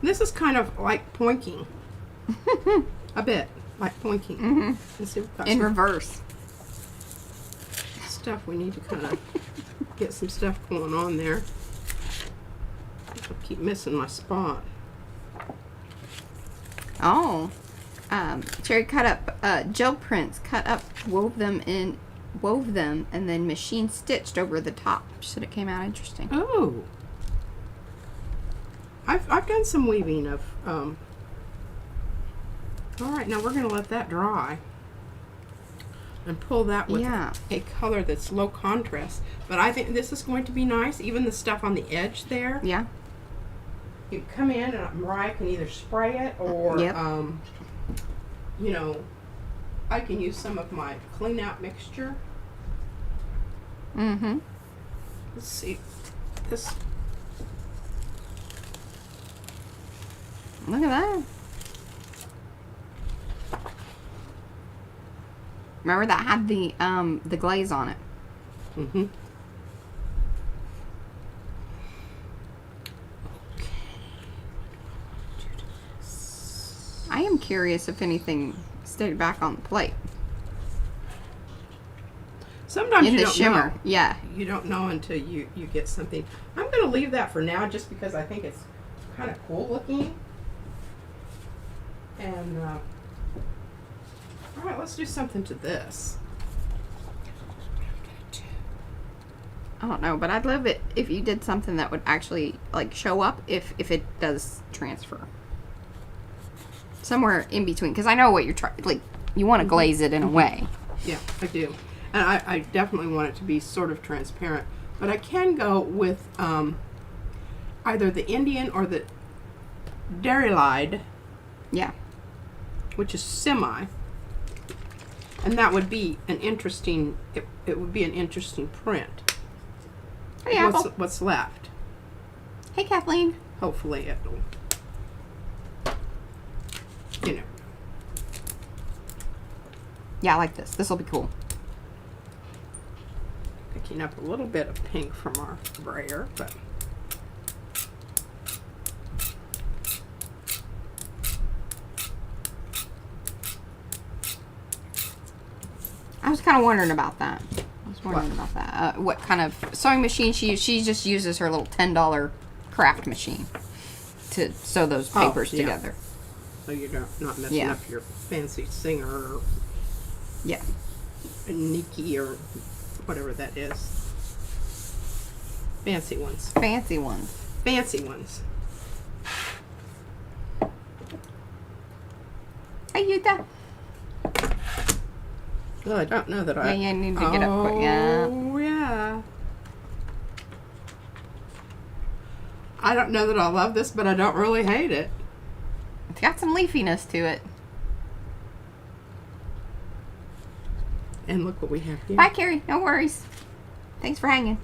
This is kind of like pointing. A bit like pointing. Mm-hmm. Let's see, we've got In some reverse. stuff we need to kind of get some stuff going on there. I keep missing my spot. Oh. Cherry cut up gel prints, cut up, wove them, and then machine stitched over the top. She said it came out interesting. Oh, I've done some weaving of. All right, now we're going to let that dry and pull that with Yeah. a color that's low contrast. But I think this is going to be nice. Even the stuff on the edge there. Yeah. You come in and Mariah can either spray it or, Yep. you know, I can use some of my clean out mixture. Mm-hmm. Let's see. This. Look at that. Remember that had the glaze on it. Mm-hmm. I am curious if anything stayed back on the plate. sometimes in you the don't shimmer. know. Yeah. You don't know until you get something. I'm going to leave that for now just because I think it's kind of cool looking. And, all right, let's do something to this. I don't know, but I'd love it if you did something that would actually like show up if it does transfer. Somewhere in between, because I know what you're trying. Like you want to glaze it in a way. Yeah, I do. And I definitely want it to be sort of transparent. But I can go with either the Indian or the Dairy-Lied, Yeah. which is semi. And that would be an interesting, it would be an interesting print. Hey, Apple. What's left? Hey, Kathleen. Hopefully it'll, you know. Yeah, I like this. This will be cool. Picking up a little bit of pink from our brayer, but I was kind of wondering about that. What kind of sewing machine she uses. She just uses her little $10 craft machine to sew those papers together. So you're not messing up your fancy Singer or Yeah. Nikki or whatever that is. Fancy ones. Fancy ones. Fancy ones. Hey, Yuta. Well, I don't know that I... Yeah, you need to get up quick. Yeah. Oh, yeah. I don't know that I love this, but I don't really hate it. It's got some leafiness to it. And look what we have here. Bye, Carrie. No worries. Thanks for hanging.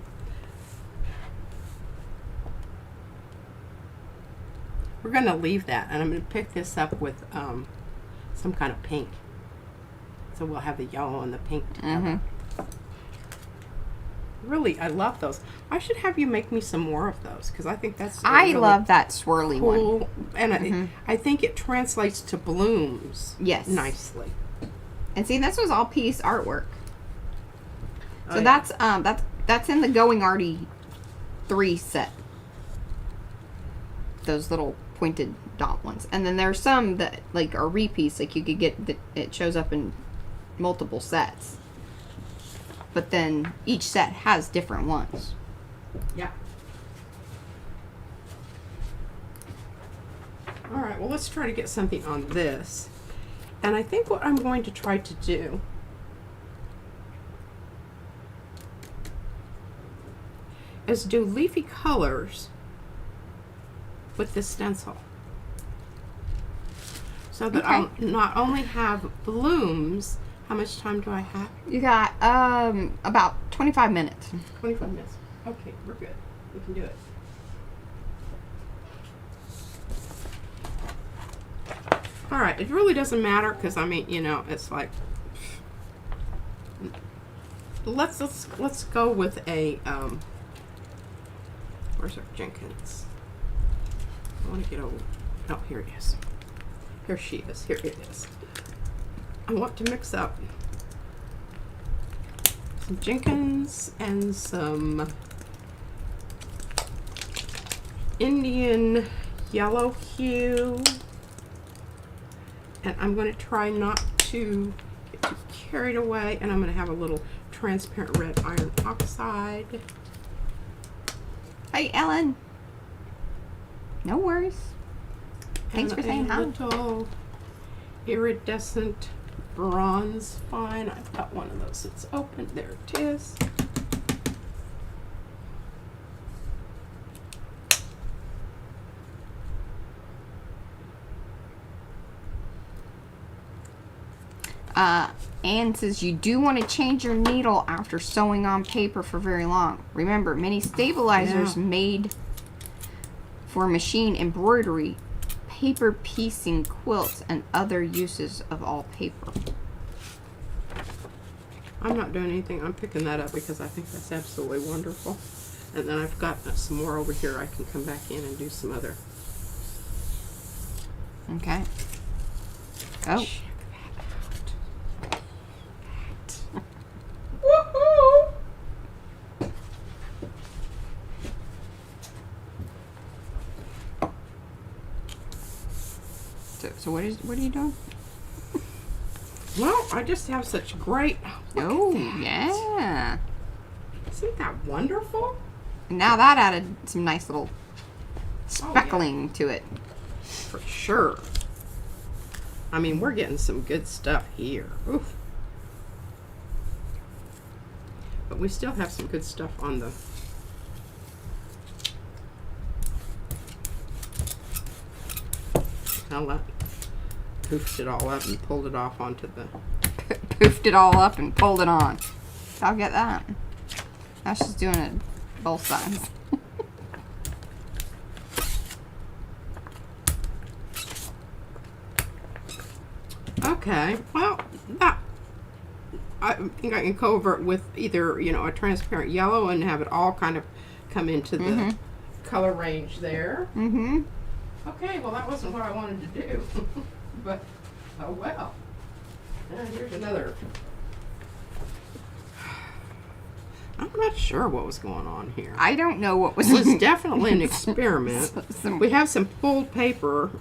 We're going to leave that, and I'm going to pick this up with some kind of pink. So we'll have the yellow and the pink together. Really, I love those. I should have you make me some more of those because I think that's I really love that swirly cool. one. And I think it translates to blooms Yes. nicely. And see, this was all piece artwork. So Oh, yeah. that's in the Going Arty 3 set. Those little pointed dot ones. And then there's some that like are repeats, like you could get that it shows up in multiple sets. But then each set has different ones. Yeah. All right, well, let's try to get something on this. And I think what I'm going to try to do is do leafy colors with this stencil. So that I'll not only have blooms. How much time do I have? You got about 25 minutes. 25 minutes. Okay, we're good. We can do it. All right, it really doesn't matter because I mean, you know, it's like let's go with a where's our Jenkins? I want to get over. Oh, here it is. Here she is. Here it is. I want to mix up some Jenkins and some Indian yellow hue. And I'm going to try not to get too carried away. And I'm going to have a little transparent red iron oxide. Hey, Ellen. No worries. Thanks for saying hi. A little iridescent bronze fine. I've got one of those that's open. There it is. Anne says you do want to change your needle after sewing on paper for very long. Remember, many stabilizers made for machine embroidery, paper piecing, quilts, and other uses of all paper. I'm not doing anything. I'm picking that up because I think that's absolutely wonderful. And then I've got some more over here. I can come back in and do some other. Okay. Oh. Check that out. Woohoo! So what are you doing? Well, I just have such great. Look Oh, at that. yeah. Isn't that wonderful? And now that added some nice little Oh, speckling to it. For sure. I mean, we're getting some good stuff here. Oof. But we still have some good stuff on the. Now that poofed it all up and pulled it off onto the. Poofed it all up and pulled it on. I'll get that. Now she's doing it both sides. Okay, well, that I think I can cover it with either, you know, a transparent yellow and have it all kind of come into the color range there. Mm-hmm. Okay, well, that wasn't what I wanted to do, but oh well. And here's another. I'm not sure what was going on here. I don't know what was. It was definitely an experiment. Some- We have some pulled paper.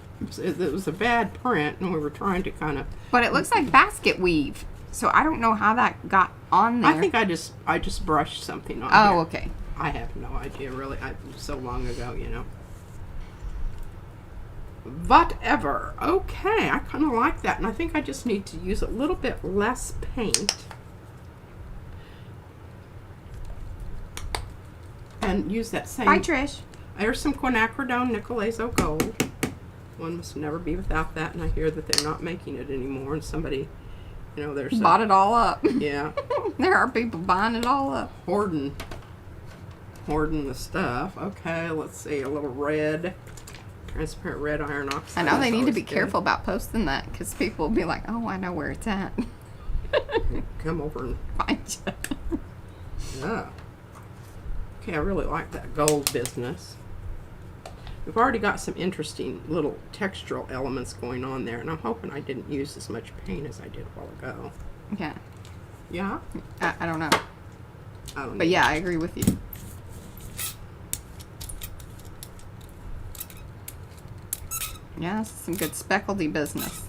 It was a bad print, and we were trying to kind of. But it looks like basket weave. So I don't know how that got on there. I think I just brushed something on. Oh, here. okay. I have no idea, really. So long ago, you know. Whatever. Okay, I kind of like that, and I think I just need to use a little bit less paint. And use that same. Bye, Trish. There's some quinacridone Nicolazo Gold. One must never be without that, and I hear that they're not making it anymore, and somebody, you know, there's Bought it all up. yeah, There are people buying it all up. hoarding the stuff. Okay, let's see, a little red, transparent red iron I oxide. know they is need to always be good. careful about posting that because people will be like, oh, I know where it's at. Come over and Find you. yeah. Okay, I really like that gold business. We've already got some interesting little textural elements going on there, and I'm hoping I didn't use as much paint as I did a while ago. Yeah. Yeah? I don't know. I don't know. But yeah, I agree with you. Yeah, this is some good speckledy business.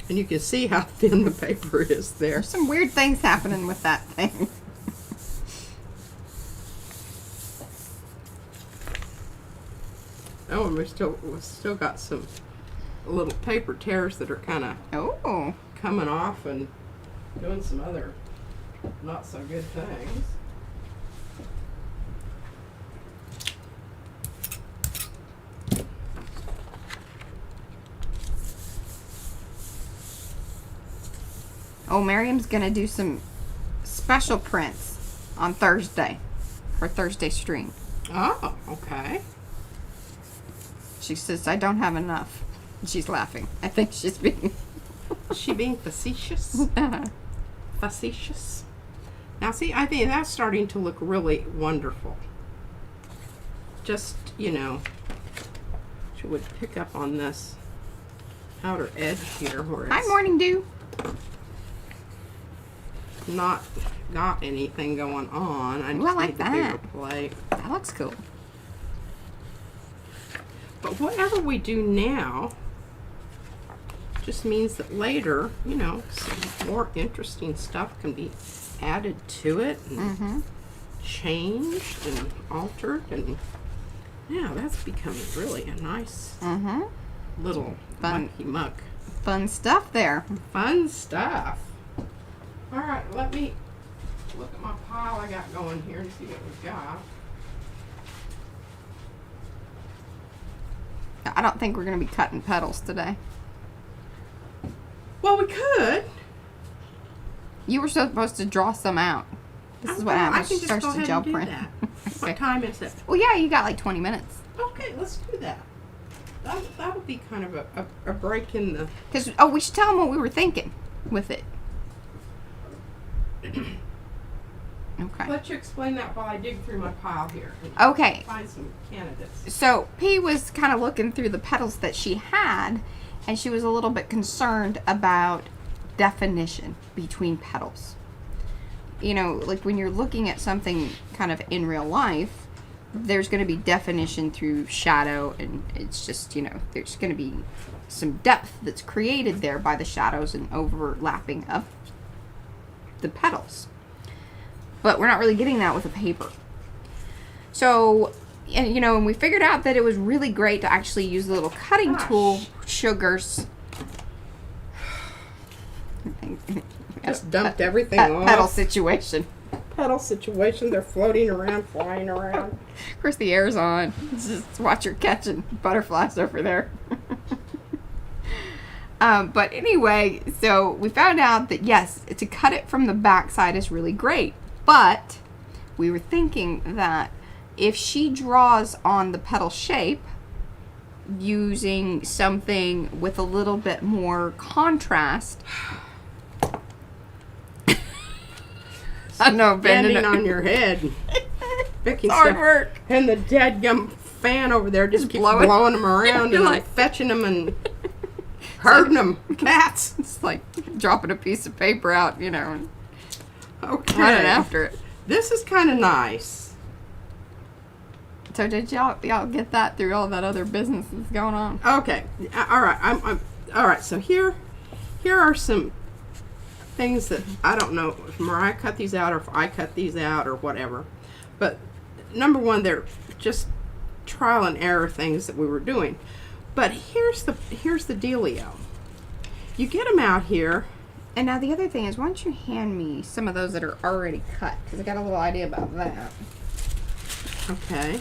And you can see how thin the paper is there. There's some weird things happening with that thing. Oh, and we've still got some little paper tears that are kind of Oh. coming off and doing some other not so good things. Oh, Miriam's gonna do some special prints on Thursday. Her Thursday stream. Oh, okay. She says, I don't have enough. She's laughing. I think she's being Is she being facetious? Facetious. Now, see, I think that's starting to look really wonderful. Just, you know, she would pick up on this outer edge here where it's Hi, Morning Dew. not got anything going on. I just Ooh, I like need the bigger that. plate. That looks cool. But whatever we do now just means that later, you know, some more interesting stuff can be added to it and changed and altered, and yeah, that's becoming really a nice little Fun. mucky muck. Fun stuff there. Fun stuff. All right, let me look at my pile I got going here and see what we've got. I don't think we're going to be cutting petals today. Well, we could. You were supposed to draw some out. This is what I happens. can She just starts go to ahead gel and do print. that. Okay. What time is it? Well, yeah, you got like 20 minutes. Okay, let's do that. That would be kind of a break in the. Because, we should tell them what we were thinking with it. Okay. Let you explain that while I dig through my pile here. And Okay. find some candidates. So P was kind of looking through the petals that she had, and she was a little bit concerned about definition between petals. You know, like when you're looking at something kind of in real life, there's going to be definition through shadow, and it's just, you know, there's going to be some depth that's created there by the shadows and overlapping of the petals. But we're not really getting that with a paper. So, and you know, and we figured out that it was really great to actually use the little cutting tool, sugars. Just dumped everything off. Petal situation. Petal situation. They're floating around, flying around. Of course, the air's on. Just watch her catching butterflies over there. But anyway, so we found out that yes, to cut it from the back side is really great. But we were thinking that if she draws on the petal shape using something with a little bit more contrast. I know, bending on your head. Vicky's hard work. And the dadgum fan over there just keeps blowing them around and like fetching them and hurting them. Cats. It's like dropping a piece of paper out, you know, and okay. running after it. This is kind of nice. So did y'all get that through all that other business that's going on? Okay. All right. I'm all right. So here are some things that I don't know if Mariah cut these out or if I cut these out or whatever. But number one, they're just trial and error things that we were doing. But here's the dealio. You get them out here. And now the other thing is, why don't you hand me some of those that are already cut? Because I got a little idea about that. Okay.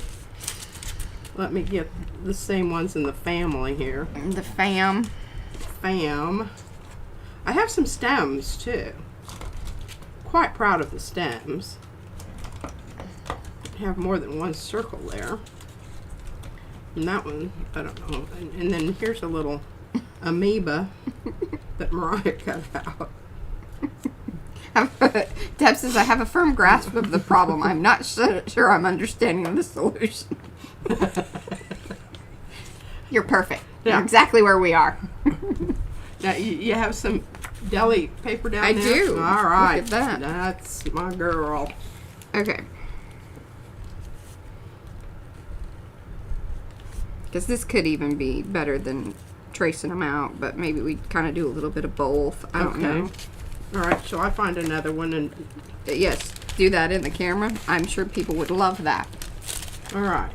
Let me get the same ones in the family here. The fam. Fam. I have some stems too. Quite proud of the stems. I have more than one circle there. And that one, I don't know. And then here's a little amoeba that Mariah cut out. Deb says, I have a firm grasp of the problem. I'm not sure I'm understanding the solution. You're perfect. Yeah. You're exactly where we are. Now, you have some deli paper down there? I do. All right. Look at that. That's my girl. Okay. Because this could even be better than tracing them out, but maybe we kind of do a little bit of both. I don't know. All right, shall I find another one? And yes, do that in the camera. I'm sure people would love that. all right.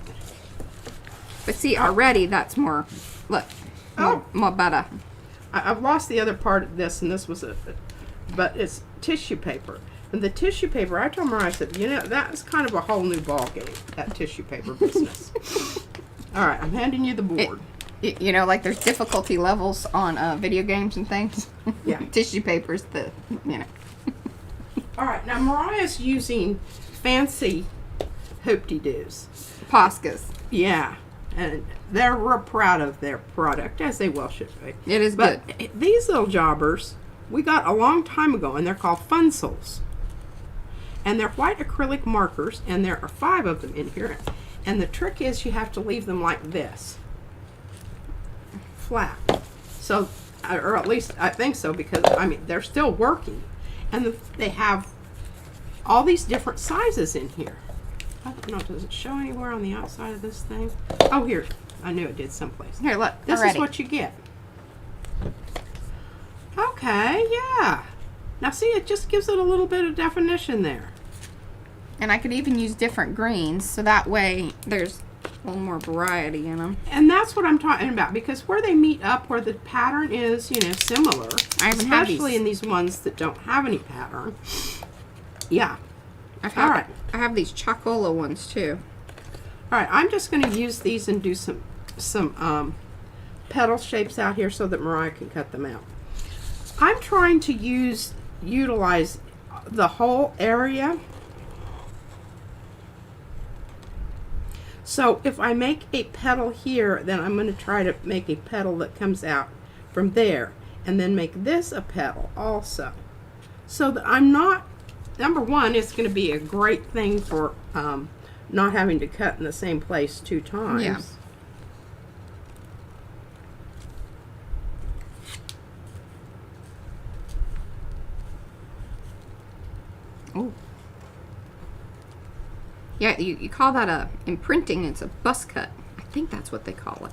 But see, already that's more, look, more better. I've lost the other part of this, and this was but it's tissue paper. And the tissue paper, I told Mariah, I said, you know, that's kind of a whole new ball game, that tissue paper business. All right, I'm handing you the board. You know, like there's difficulty levels on video games and things. Yeah. Tissue paper's the, you know. All right, now Mariah's using fancy hoop-de-doos. Poscas. Yeah, and they're real proud of their product, as they well should be. It is But good. these little jobbers, we got a long time ago, and they're called Funsels. And they're white acrylic markers, and there are 5 of them in here. And the trick is you have to leave them like this. Flat. So, or at least I think so, because, I mean, they're still working. And they have all these different sizes in here. I don't know, does it show anywhere on the outside of this thing? Oh, here. I knew it did someplace. Here, look. This already. is what you get. Okay, yeah. Now see, it just gives it a little bit of definition there. And I could even use different greens, so that way there's a little more variety in them. And that's what I'm talking about, because where they meet up, where the pattern is, you know, similar, especially in these ones that don't have any pattern. Yeah. All right. I have these chocola ones too. All right, I'm just going to use these and do some petal shapes out here so that Mariah can cut them out. I'm trying to utilize the whole area. So if I make a petal here, then I'm going to try to make a petal that comes out from there, and then make this a petal also. So that I'm not, number one, it's going to be a great thing for not having to cut in the same place 2 times. Yeah. Ooh. Yeah, you call that in printing, it's a bus cut. I think that's what they call it.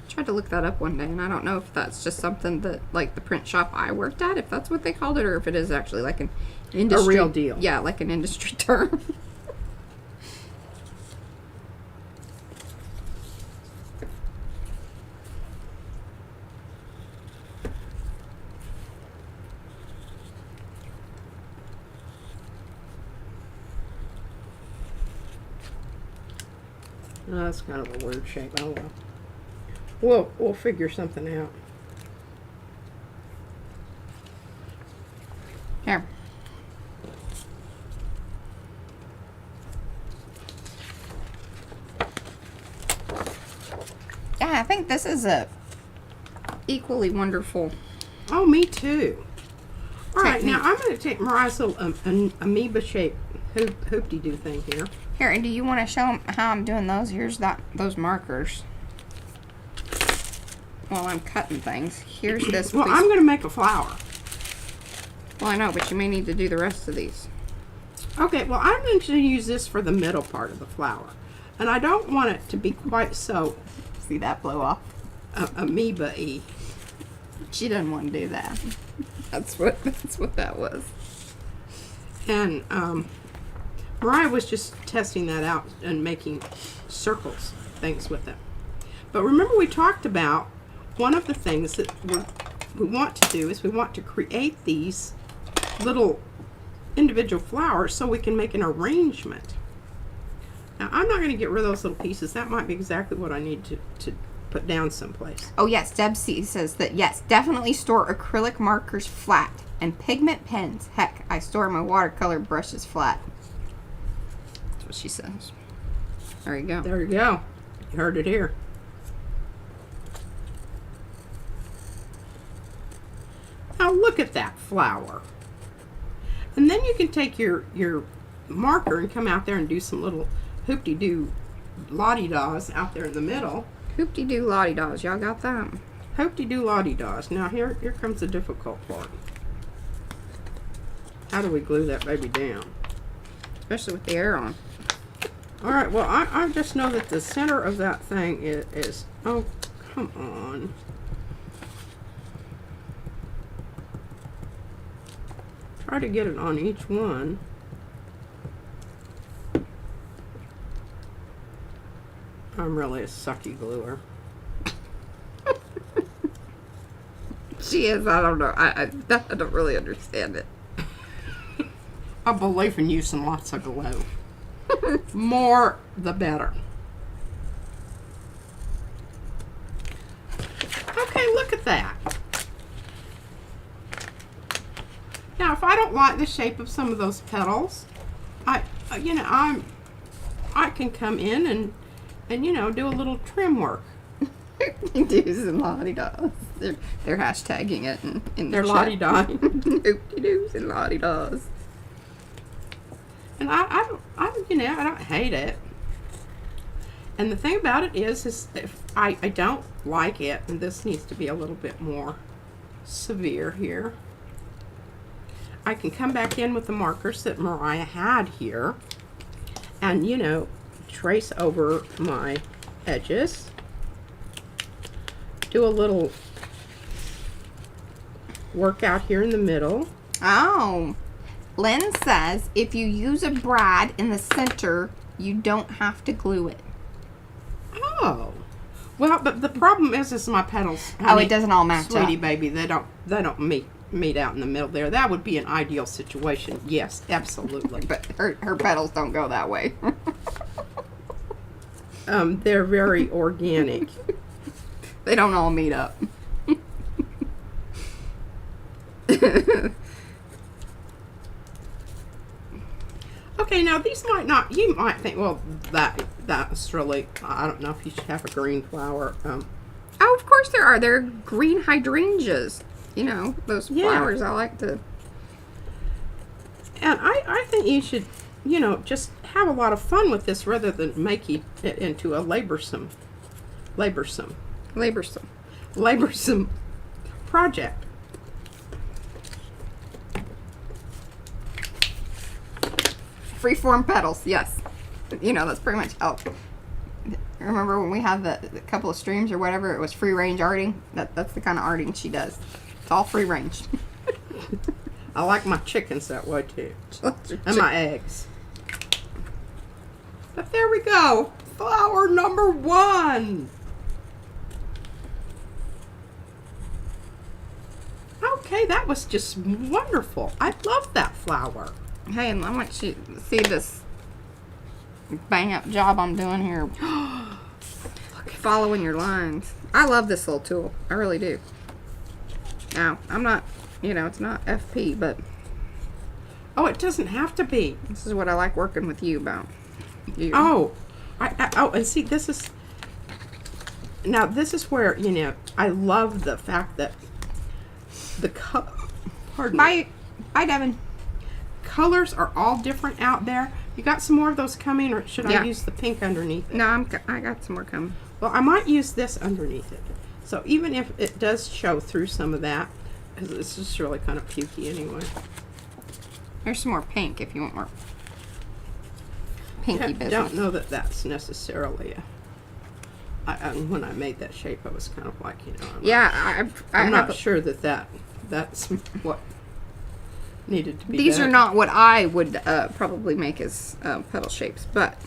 I tried to look that up one day, and I don't know if that's just something that, like, the print shop I worked at, if that's what they called it, or if it is actually like an industry. A real deal. Yeah, like an industry term. Oh, that's kind of a weird shape. Oh well. We'll figure something out. Here. Yeah, I think this is a equally wonderful. Oh, me too. All right, technique. now I'm going to take Mariah's little amoeba shaped hoop-de-doo thing here. Here, and do you want to show them how I'm doing those? Here's those markers. While I'm cutting things. Here's this Well, piece. I'm going to make a flower. Well, I know, but you may need to do the rest of these. Okay, well, I'm going to use this for the middle part of the flower. And I don't want it to be quite so See that blow off? amoeba-y. She doesn't want to do that. That's what that was. And Mariah was just testing that out and making circles things with it. But remember, we talked about one of the things that we want to do is we want to create these little individual flowers so we can make an arrangement. Now, I'm not going to get rid of those little pieces. That might be exactly what I need to put down someplace. Oh yes, Deb C says that yes, definitely store acrylic markers flat and pigment pens. Heck, I store my watercolor brushes flat. That's what she says. There you go. There you go. You heard it here. Now look at that flower. And then you can take your marker and come out there and do some little hoop-de-doo lottie-daws out there in the middle. Hoop-de-doo lottie-daws. Y'all got that? Hoop-de-doo lottie-daws. Now here comes the difficult part. How do we glue that baby down? Especially with the air on. All right, well, I just know that the center of that thing is oh, come on. Try to get it on each one. I'm really a sucky gluer. She is. I don't know. I don't really understand it. I believe in using lots of glue. More the better. Okay, look at that. Now, if I don't like the shape of some of those petals, I can come in and do a little trim work. Doos and lottie-daws. They're hashtagging it in They're the lottie-daw. Hoop-de-doos and lottie-daws. And I don't hate it. And the thing about it is if I don't like it, and this needs to be a little bit more severe here, I can come back in with the markers that Mariah had here and, trace over my edges. Do a little work out here in the middle. Oh. Lynn says if you use a brad in the center, you don't have to glue it. Oh. Well, but the problem is my petals. Oh, Honey, it doesn't all match sweetie up. baby, they don't meet out in the middle there. That would be an ideal situation. Yes, absolutely. But her petals don't go that way. They're very organic. They don't all meet up. Okay, now these you might think, well, that's really, I don't know if you should have a green flower. Oh, of course there are. There are green hydrangeas. Those flowers I like to. And I think you should, just have a lot of fun with this rather than make it into a laborsome project. freeform petals, yes. You know, that's pretty much how. Remember when we had the couple of streams or whatever, it was free range arting? That's the kind of arting she does. It's all free range. I like my chickens that way too. And my eggs. But there we go. Flower number 1. Okay, that was just wonderful. I love that flower. Hey, and I want you to see this bang up job I'm doing here. Following your lines. I love this little tool. I really do. Now, I'm not, you know, it's not FP, but Oh, it doesn't have to be. this is what I like working with you about. You. Oh, and see, this is where, you know, I love the fact that the pardon me, Bye, Devin. colors are all different out there. You got some more of those coming, or should Yeah. I use the pink underneath it? No, I got some more coming. Well, I might use this underneath it. So even if it does show through some of that, because it's just really kind of pukey anyway. There's some more pink if you want more pinky business. Don't know that that's necessarily when I made that shape, I was kind of like, you know, I'm not sure that's what needed to be These done. are not what I would probably make as petal shapes, but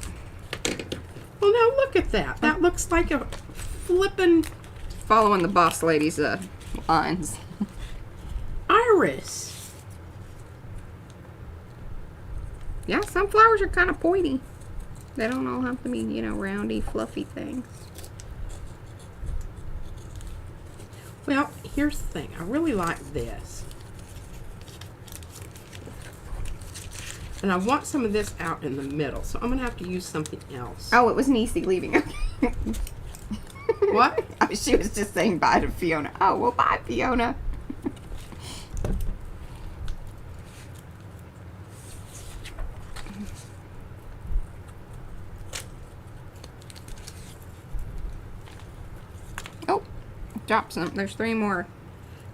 Well, now look at that. That looks like a flippin' following the boss lady's lines. iris. Yeah, some flowers are kind of pointy. They don't all have to be, you know, roundy, fluffy things. Well, here's the thing. I really like this. And I want some of this out in the middle, so I'm going to have to use something else. Oh, it was Niecy leaving. What? Oh, she was just saying bye to Fiona. Oh, well, bye, Fiona. Oh, drop some. There's 3 more.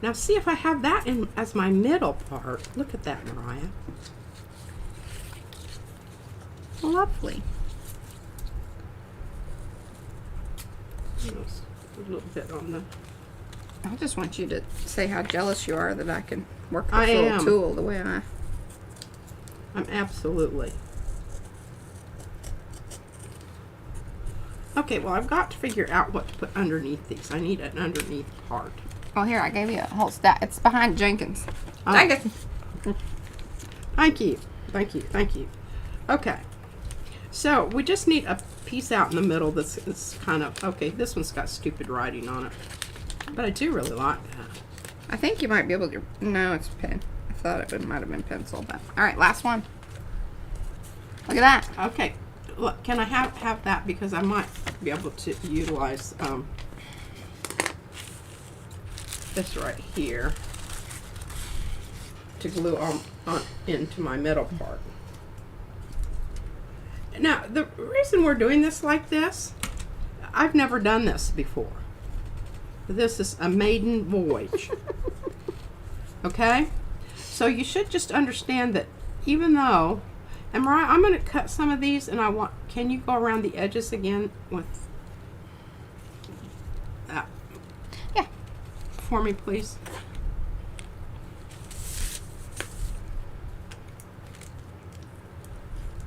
Now see if I have that in as my middle part. Look at that, Mariah. Lovely. Just a little bit on the... I just want you to say how jealous you are that I can work I this little am. tool the way I... I'm absolutely... Okay, well, I've got to figure out what to put underneath these. I need an underneath part. Well, here, I gave you a whole stack. It's behind Jenkins. Oh. Jenkins. Thank you. Thank you. Thank you. Okay. So, we just need a piece out in the middle that's kind of... Okay, this one's got stupid writing on it. But I do really like that. I think you might be able to... No, it's pen. I thought it might have been pencil, but... Alright, last one. Look at that. Okay. Look, can I have that? Because I might be able to utilize this right here to glue on into my middle part. Now, the reason we're doing this like this, I've never done this before. This is a maiden voyage. Okay? So you should just understand that even though, and Mariah, I'm going to cut some of these, and can you go around the edges again with that? Yeah. For me, please.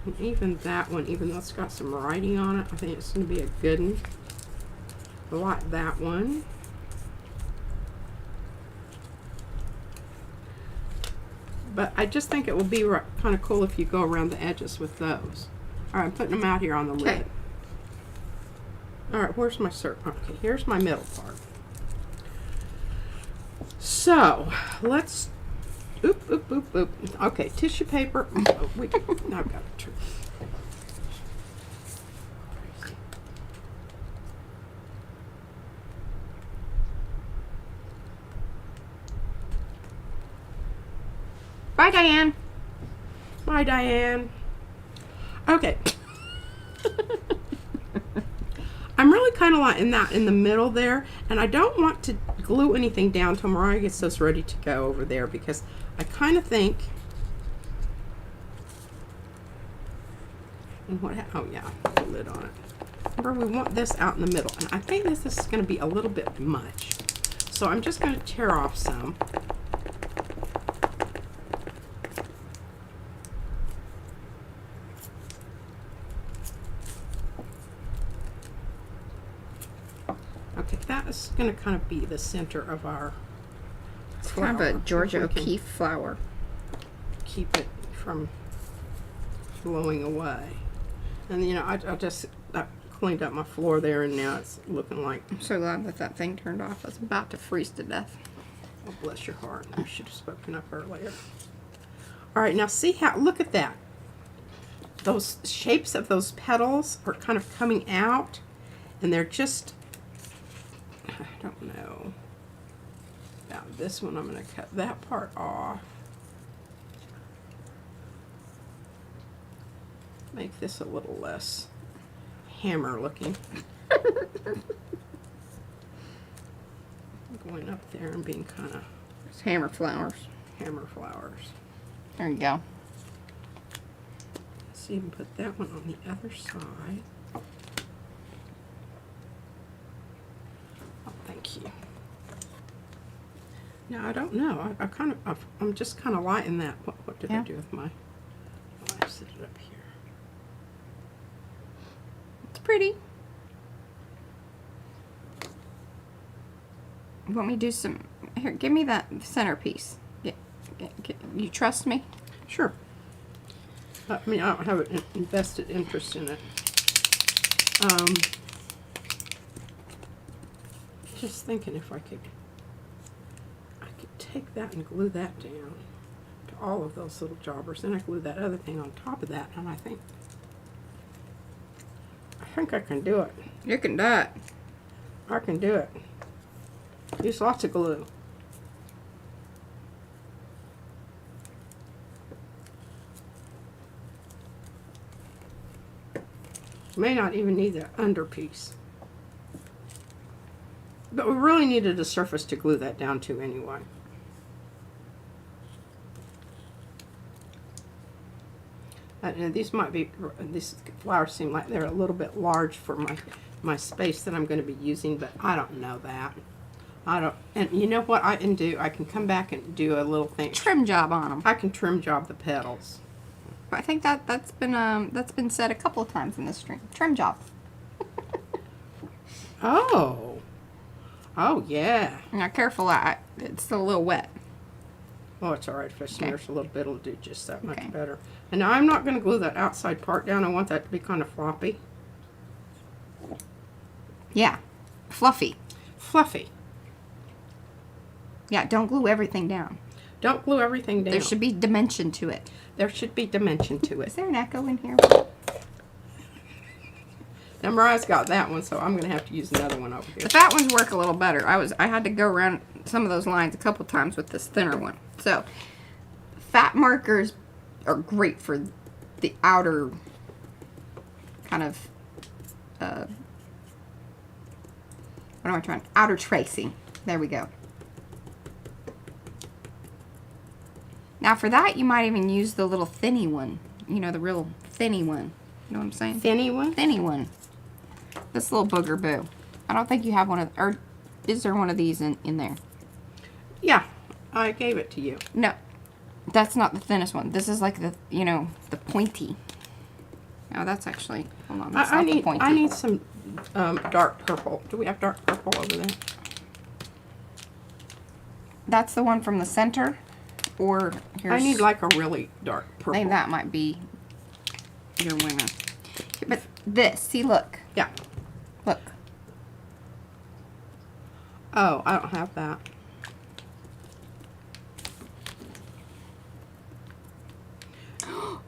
And even that one, even though it's got some writing on it, I think it's going to be a good one. I like that one. But I just think it will be kind of cool if you go around the edges with those. All right, I'm putting them out here on the lid. All right, where's my circle? Okay, here's my middle part. So, let's... Oop, oop, oop, oop. Okay, tissue paper. Oh, I've got it. Bye, Diane. Bye, Diane. Okay. I'm really kind of like in the middle there, and I don't want to glue anything down till Mariah gets those ready to go over there, because I kind of think And oh yeah, put the lid on it. Remember, we want this out in the middle. And I think this is going to be a little bit much. So I'm just going to tear off some. Okay, that is going to kind of be the center of our flower. Kind of a Georgia If we can O'Keeffe flower. keep it from blowing away. And you know, I cleaned up my floor there, and now it's looking like, I'm so glad that that thing turned off. I was about to freeze to death. oh bless your heart, you should have spoken up earlier. All right, now see how, look at that. Those shapes of those petals are kind of coming out, and they're just, I don't know. Now this one, I'm going to cut that part off. Make this a little less hammer looking. Going up there and being kind of It's hammer flowers. hammer flowers. There you go. Let's even put that one on the other side. Oh, thank you. Now I don't know. I'm just kind of lighting that. What did I Yeah. do with my? Oh, I set it up here. It's pretty. You want me to do some? Here, give me that centerpiece. You trust me? Sure. I mean, I don't have an invested interest in it. Just thinking if I could take that and glue that down to all of those little jobbers. Then I glue that other thing on top of that, and I think I can do it. You can do it. I can do it. Use lots of glue. May not even need the underpiece. But we really needed a surface to glue that down to anyway. And these flowers seem like they're a little bit large for my space that I'm going to be using, but I don't know that. And you know what I can do? I can come back and do a little thing. Trim job on them. I can trim job the petals. I think that's been said a couple of times in this stream. Trim job. Oh yeah. Now careful, it's still a little wet. Oh, it's all right. If it smears a little bit, it'll do just that much Okay. better. And now I'm not going to glue that outside part down. I want that to be kind of floppy. Yeah, fluffy. Fluffy. Yeah, don't glue everything down. Don't glue everything down. There should be dimension to it. There should be dimension to Is it. there an echo in here? Now Mariah's got that one, so I'm going to have to use another one over here. The fat ones work a little better. I had to go around some of those lines a couple times with this thinner one. So, fat markers are great for the outer kind of, what am I trying? Outer tracing. There we go. Now for that, you might even use the little thinny one. You know, the real thinny one. You know what I'm saying? Thinny one? Thinny one. This little booger boo. I don't think you have one of, or is there one of these in there? Yeah, I gave it to you. No, that's not the thinnest one. This is like the, you know, the pointy. No, that's actually, hold on, that's not the pointy. I need some dark purple. Do we have dark purple over there? That's the one from the center, or here's, I need like a really dark I purple. think that might be your winner. But this, see, look, Yeah. look. Oh, I don't have that.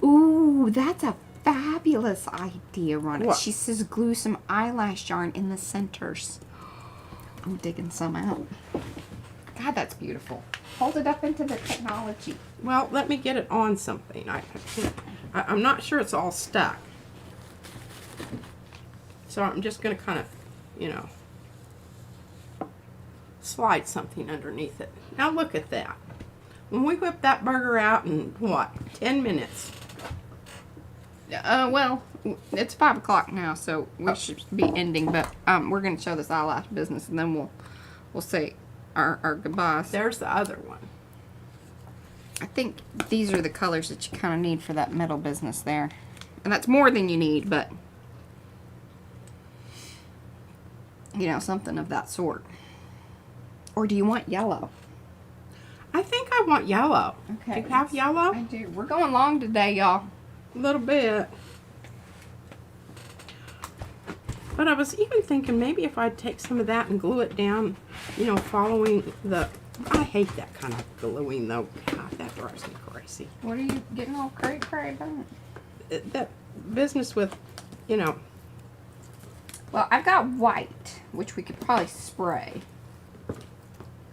Ooh, that's a fabulous idea, Rhonda. What? She says glue some eyelash yarn in the centers. I'm digging some out. God, that's beautiful. Hold it up into the technology. Well, let me get it on something. I'm not sure it's all stuck. So I'm just going to kind of, you know, slide something underneath it. Now look at that. When we whip that burger out in, what, 10 minutes. Well, it's 5 o'clock now, so we should be ending. But we're gonna show this eyelash business, and then we'll say our goodbyes. There's the other one. I think these are the colors that you kind of need for that middle business there, and that's more than you need, but you know, something of that sort. Or do you want yellow? I think I want yellow. Okay. Do you have yellow? I do. We're going long today, y'all. A little bit. But I was even thinking maybe if I'd take some of that and glue it down, you know, following the... I hate that kind of gluing though. God, that drives me crazy. What are you getting all cray about? That business with, you know... Well, I've got white, which we could probably spray.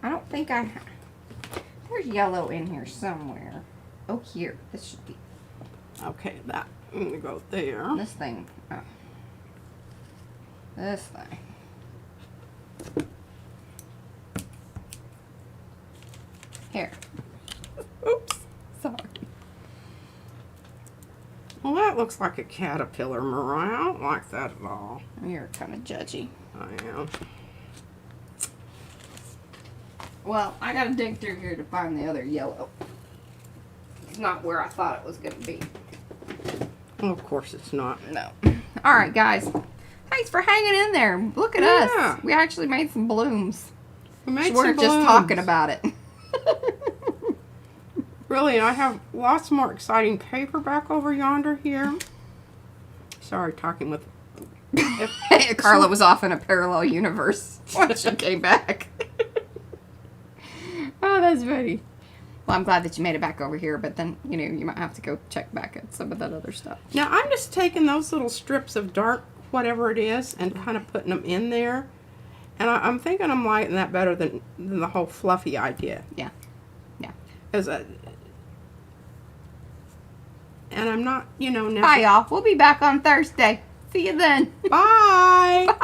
I don't think there's yellow in here somewhere. Oh, here. This should be... Okay, that. I'm going to go there. This thing. Oh. This thing. Here. Oops. Sorry. Well, that looks like a caterpillar, Mariah. I don't like that at all. You're kind of judgy. I am. Well, I gotta dig through here to find the other yellow. It's not where I thought it was gonna be. Well, of course it's not. No. All right, guys. Thanks for hanging in there. Look at Yeah. us. We actually made some blooms. We made We weren't some just balloons. talking about it. Really, I have lots more exciting paper back over yonder here. Sorry, talking with... Carla was off in a parallel universe when she came back. Oh, that's funny. Well, I'm glad that you made it back over here, but then, you know, you might have to go check back at some of that other stuff. Now, I'm just taking those little strips of dark, whatever it is, and kind of putting them in there. And I'm thinking I'm liking that better than the whole fluffy idea. Yeah. Yeah. And I'm not, you know... Bye, y'all. We'll be back on Thursday. See you then. Bye! Bye.